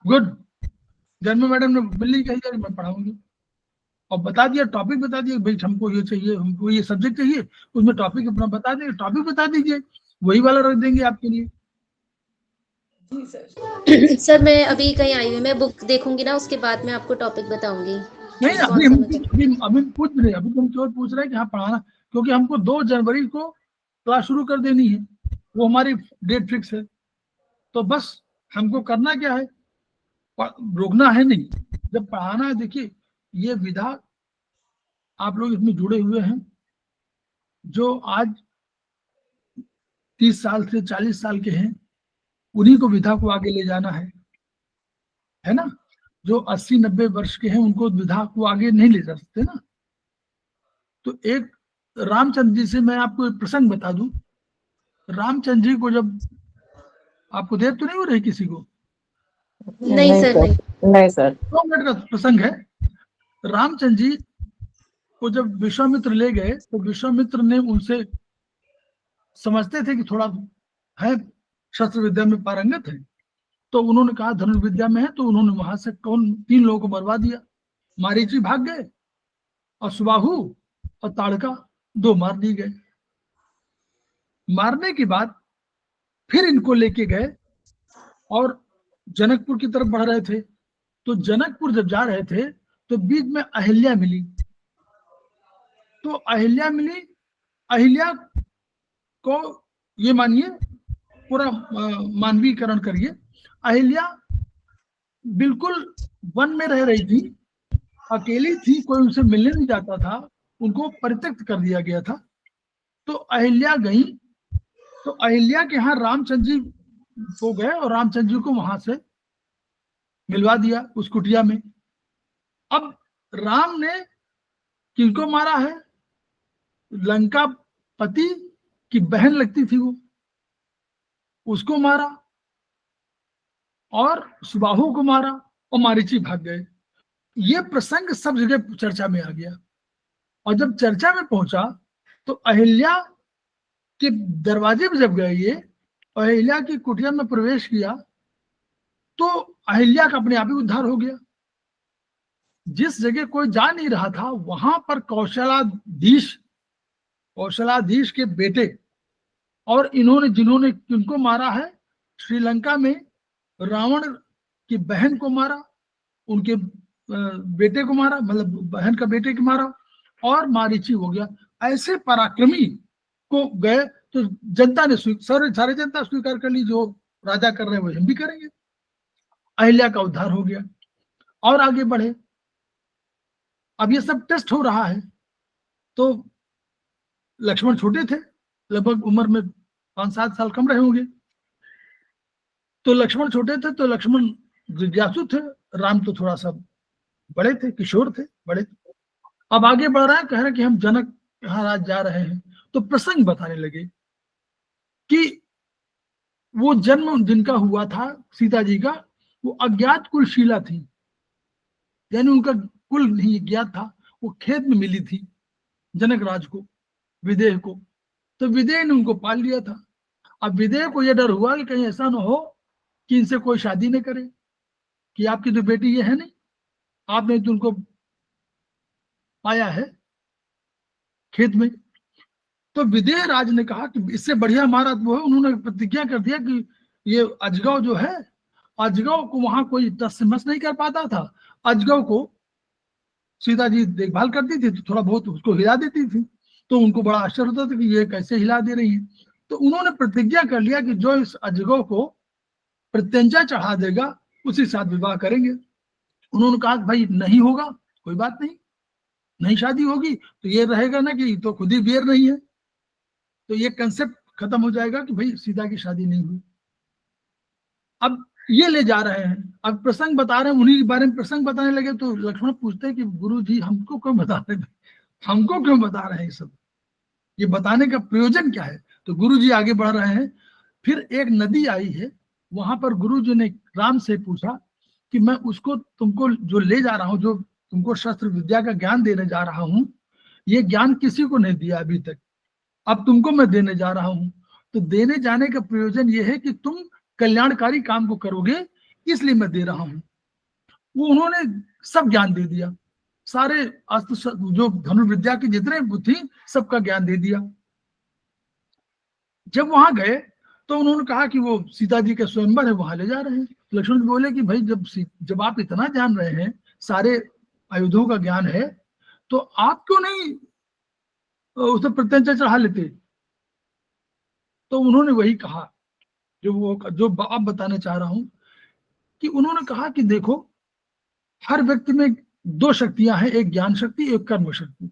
गुड। जन्म मैडम ने बिल्ली कही कि मैं पढ़ाऊंगी, और बता दिया, टॉपिक बता दिया, भाई हमको ये चाहिए, हमको ये सब्जेक्ट चाहिए, उसमें टॉपिक अपना बता देंगे, टॉपिक बता दीजिए, वही वाला रख देंगे आपके लिए। जी सर। सर मैं अभी कहीं आई हुई, मैं बुक देखूंगी ना, उसके बाद मैं आपको टॉपिक बताऊंगी। नहीं, अभी हम अभी पूछ रहे हैं, अभी तुम केवल पूछ रहे हैं कि हाँ पढ़ाना, क्योंकि हमको 2 जनवरी को क्लास शुरू कर देनी है, वो हमारी डेट फिक्स है। तो बस हमको करना क्या है, रोकना है नहीं, जब पढ़ाना है। देखिए ये विधा आप लोग इसमें जुड़े हुए हैं, जो आज 30 साल से 40 साल के हैं, उन्हीं को विधा को आगे ले जाना है ना। जो 80-90 वर्ष के हैं उनको विधा को आगे नहीं ले जा सकते ना। तो एक रामचंद्र जी से मैं आपको एक प्रसंग बता दूं। रामचंद्र जी को जब, आपको देर तो नहीं हो रही किसी को? नहीं सर, नहीं सर। 2 मिनट का प्रसंग है। रामचंद्र जी को जब विश्वामित्र ले गए, तो विश्वामित्र ने उनसे, समझते थे कि थोड़ा है शस्त्र विद्या में पारंगत है, तो उन्होंने कहा धनुर्विद्या में है, तो उन्होंने वहां से 3 लोगों को मरवा दिया। मारीची भाग गए और सुबाहु और ताड़का 2 मार दिए गए। मारने के बाद फिर इनको लेके गए और जनकपुर की तरफ बढ़ रहे थे। तो जनकपुर जब जा रहे थे तो बीच में अहिल्या मिली। तो अहिल्या मिली, अहिल्या को ये मानिए पूरा मानवीकरण करिए, अहिल्या बिल्कुल वन में रह रही थी, अकेली थी, कोई उनसे मिलने नहीं जाता था, उनको परित्यक्त कर दिया गया था। तो अहिल्या गई, तो अहिल्या के यहाँ रामचंद्र जी को गए और रामचंद्र जी को वहां से मिलवा दिया उस कुटिया में। अब राम ने किनको मारा है? लंका पति की बहन लगती थी वो, उसको मारा और सुबाहु को मारा और मारीची भाग गए। ये प्रसंग सब जगह चर्चा में आ गया, और जब चर्चा में पहुंचा तो अहिल्या के दरवाजे पे जब गए ये, अहिल्या की कुटिया में प्रवेश किया, तो अहिल्या का अपने आप ही उद्धार हो गया। जिस जगह कोई जा नहीं रहा था वहां पर कौशलाधीश के बेटे, और इन्होंने जिन्होंने किनको मारा है, श्रीलंका में रावण की बहन को मारा, उनके बेटे को मारा, मतलब बहन का बेटे को मारा, और मारीची हो गया। ऐसे पराक्रमी को गए तो जनता ने सारे जनता स्वीकार कर ली, जो राजा कर रहे हैं वो हम भी करेंगे। अहिल्या का उद्धार हो गया और आगे बढ़े। अब ये सब टेस्ट हो रहा है। तो लक्ष्मण छोटे थे, लगभग उम्र में 5-7 साल कम रहे होंगे। तो लक्ष्मण छोटे थे, तो लक्ष्मण जिज्ञासु थे, राम तो थोड़ा सा बड़े थे, किशोर थे, बड़े थे। अब आगे बढ़ रहा है, कह रहे कि हम जनक यहाँ राज जा रहे हैं। तो प्रसंग बताने लगे कि वो जन्म जिनका हुआ था सीता जी का, वो अज्ञात कुलशीला थी, यानी उनका कुल नहीं ज्ञात था। वो खेत में मिली थी जनक राज को, विदेह को, तो विदेह ने उनको पाल लिया था। अब विदेह को यह डर हुआ कि कहीं ऐसा ना हो कि इनसे कोई शादी न करे, कि आपकी तो बेटी ये है नहीं, आपने तो उनको पाया है खेत में। तो विदेह राज ने कहा कि इससे बढ़िया हमारा वो है, उन्होंने प्रतिज्ञा कर दिया कि ये अजगव जो है, अजगव को वहां कोई टस से मस नहीं कर पाता था। अजगव को सीता जी देखभाल करती थी, तो थोड़ा बहुत उसको हिला देती थी, तो उनको बड़ा आश्चर्य होता था कि ये कैसे हिला दे रही है। तो उन्होंने प्रतिज्ञा कर लिया कि जो इस अजगव को प्रत्यंचा चढ़ा देगा उसी साथ विवाह करेंगे। उन्होंने कहा कि भाई नहीं होगा, कोई बात नहीं, नहीं शादी होगी तो ये रहेगा ना कि तो खुद ही बेर नहीं है, तो ये कंसेप्ट खत्म हो जाएगा कि भाई सीता की शादी नहीं हुई। अब ये ले जा रहे हैं, अब प्रसंग बता रहे हैं, उन्हीं के बारे में प्रसंग बताने लगे। तो लक्ष्मण पूछते हैं कि गुरु जी हमको क्यों बता रहे हैं, हमको क्यों बता रहे हैं, ये सब ये बताने का प्रयोजन क्या है। तो गुरु जी आगे बढ़ रहे हैं। फिर एक नदी आई है, वहां पर गुरु जी ने राम से पूछा कि मैं उसको तुमको जो ले जा रहा हूँ, जो तुमको शस्त्र विद्या का ज्ञान देने जा रहा हूँ, ये ज्ञान किसी को नहीं दिया अभी तक, अब तुमको मैं देने जा रहा हूँ। तो देने जाने का प्रयोजन ये है कि तुम कल्याणकारी काम को करोगे, इसलिए मैं दे रहा हूँ। वो उन्होंने सब ज्ञान दे दिया, सारे अस्त्र जो धनुर्विद्या के जितने थी सबका ज्ञान दे दिया। जब वहां गए तो उन्होंने कहा कि वो सीता जी के स्वयंवर है, वहां ले जा रहे हैं। लक्ष्मण जी बोले कि भाई जब आप इतना जान रहे हैं, सारे आयुधों का ज्ञान है, तो आप क्यों नहीं उसे प्रत्यंचा चढ़ा लेते। तो उन्होंने वही कहा जो आप बताना चाह रहा हूं, कि उन्होंने कहा कि देखो हर व्यक्ति में दो शक्तियां हैं, एक ज्ञान शक्ति, एक कर्म शक्ति।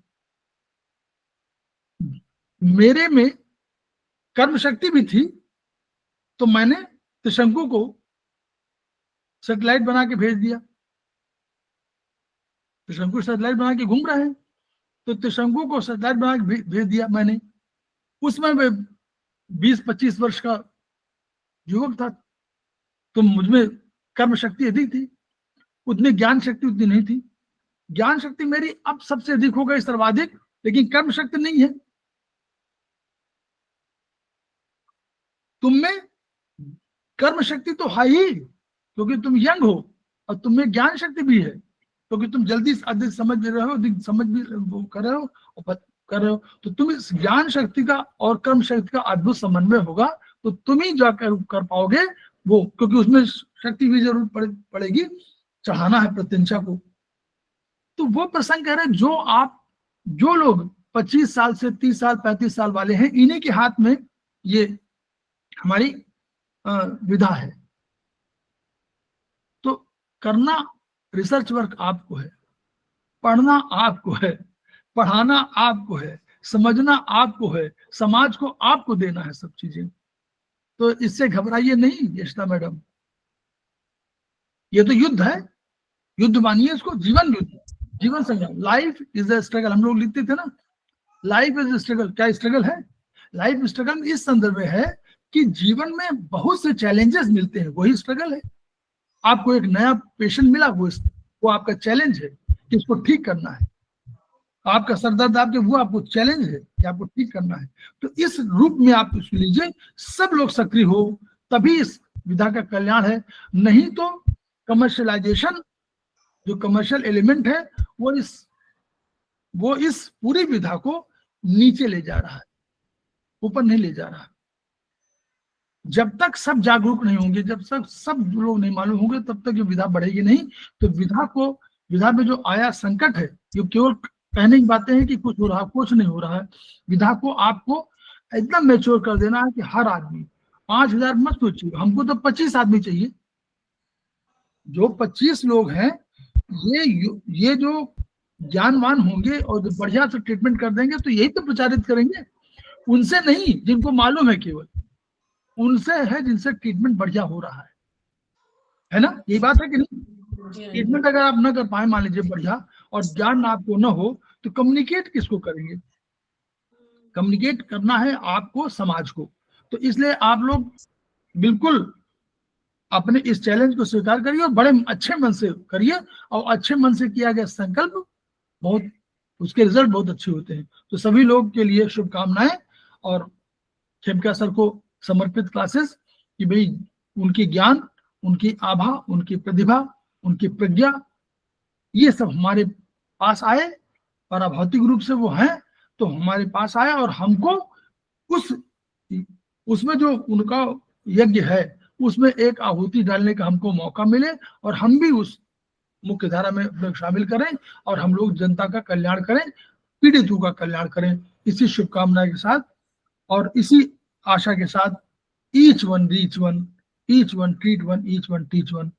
मेरे में कर्म शक्ति भी थी, तो मैंने त्रिशंकु को सैटेलाइट बना के भेज दिया। त्रिशंकु सैटेलाइट बना के घूम रहे हैं, तो त्रिशंकु को सैटेलाइट बना के भेज दिया मैंने। उसमें 20-25 वर्ष का युवक था, तो मुझमें कर्म शक्ति अधिक थी, उतनी ज्ञान शक्ति उतनी नहीं थी। ज्ञान शक्ति मेरी अब सबसे अधिक हो गई, सर्वाधिक, लेकिन कर्म शक्ति नहीं है। तुम में कर्म शक्ति तो है ही, क्योंकि तुम यंग हो, और तुम में ज्ञान शक्ति भी है, क्योंकि तुम जल्दी अधिक समझ भी रहे हो, अधिक समझ भी कर रहे हो और कर रहे हो। तो तुम इस ज्ञान शक्ति का और कर्म शक्ति का अद्भुत समन्वय होगा, तो तुम ही जाकर कर पाओगे वो, क्योंकि उसमें शक्ति भी जरूर पड़ेगी, चढ़ाना है प्रत्यंचा को। तो वो प्रसंग कह रहे हैं, जो लोग 25 साल से 30 साल 35 साल वाले हैं, इन्हीं के हाथ में ये हमारी विधा है। तो करना रिसर्च वर्क आपको है, पढ़ना आपको है, पढ़ाना आपको है, समझना आपको है, समाज को आपको देना है सब चीजें। तो इससे घबराइए नहीं यशता मैडम, ये तो युद्ध है, युद्ध मानिए इसको, जीवन युद्ध, जीवन संग्राम। लाइफ इज अ स्ट्रगल, हम लोग लिखते थे ना, लाइफ इज स्ट्रगल। क्या स्ट्रगल है? लाइफ स्ट्रगल इस संदर्भ में है कि जीवन में बहुत से चैलेंजेस मिलते हैं, वही स्ट्रगल है। आपको एक नया पेशेंट मिला, वो आपका चैलेंज है कि इसको ठीक करना है। आपका सर दर्द वो आपको चैलेंज है कि आपको ठीक करना है। तो इस रूप में आप इसको लीजिए, सब लोग सक्रिय हो, तभी इस विधा का कल्याण है। नहीं तो कमर्शियलाइजेशन, जो कमर्शियल एलिमेंट है, वो इस पूरी विधा को नीचे ले जा रहा है, ऊपर नहीं ले जा रहा। जब तक सब जागरूक नहीं होंगे, जब तक सब लोग नहीं मालूम होंगे, तब तक ये विधा बढ़ेगी नहीं। तो विधा में जो आया संकट है, ये केवल कहने की बातें हैं कि कुछ हो रहा, कुछ नहीं हो रहा है। विधा को आपको एकदम मैच्योर कर देना है कि हर आदमी 5000 मत सोचिए, हमको तो 25 आदमी चाहिए। जो 25 लोग हैं, ये जो ज्ञानवान होंगे और जो बढ़िया से ट्रीटमेंट कर देंगे, तो यही तो प्रचारित करेंगे। उनसे नहीं जिनको मालूम है, केवल उनसे है जिनसे ट्रीटमेंट बढ़िया हो रहा है। है ना, यही बात है कि नहीं। ट्रीटमेंट अगर आप न कर पाए मान लीजिए बढ़िया, और ज्ञान आपको न हो, तो कम्युनिकेट किसको करेंगे? कम्युनिकेट करना है आपको समाज को। तो इसलिए आप लोग बिल्कुल अपने इस चैलेंज को स्वीकार करिए और बड़े अच्छे मन से करिए, और अच्छे मन से किया गया संकल्प बहुत, उसके रिजल्ट बहुत अच्छे होते हैं। तो सभी लोग के लिए शुभकामनाएं, और खेमका सर को समर्पित क्लासेस कि भाई उनकी ज्ञान, उनकी आभा, उनकी प्रतिभा, उनकी प्रज्ञा, ये सब हमारे पास आए, और भौतिक रूप से वो हैं तो हमारे पास आए, और हमको उसमें जो उनका यज्ञ है उसमें एक आहुति डालने का हमको मौका मिले, और हम भी उस मुख्य धारा में लोग शामिल करें, और हम लोग जनता का कल्याण करें, पीड़ितों का कल्याण करें। इसी शुभकामना के साथ और इसी आशा के साथ, each one reach one, each one treat one, each one teach one,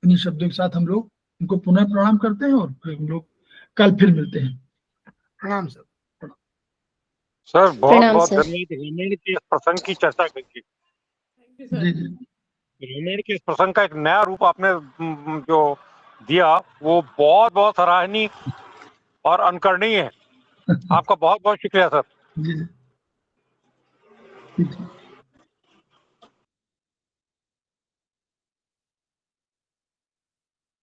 इन्हीं शब्दों के साथ हम लोग उनको पुनः प्रणाम करते हैं, और फिर हम लोग कल फिर मिलते हैं। प्रणाम सर। सर बहुत प्रणाम बहुत सर। धन्यवाद रामायण के इस प्रसंग की चर्चा करके। जी जी रामायण के इस प्रसंग का एक नया रूप आपने जो दिया वो बहुत बहुत सराहनीय और अनुकरणीय है। आपका बहुत बहुत शुक्रिया सर। जी जी ठीक है।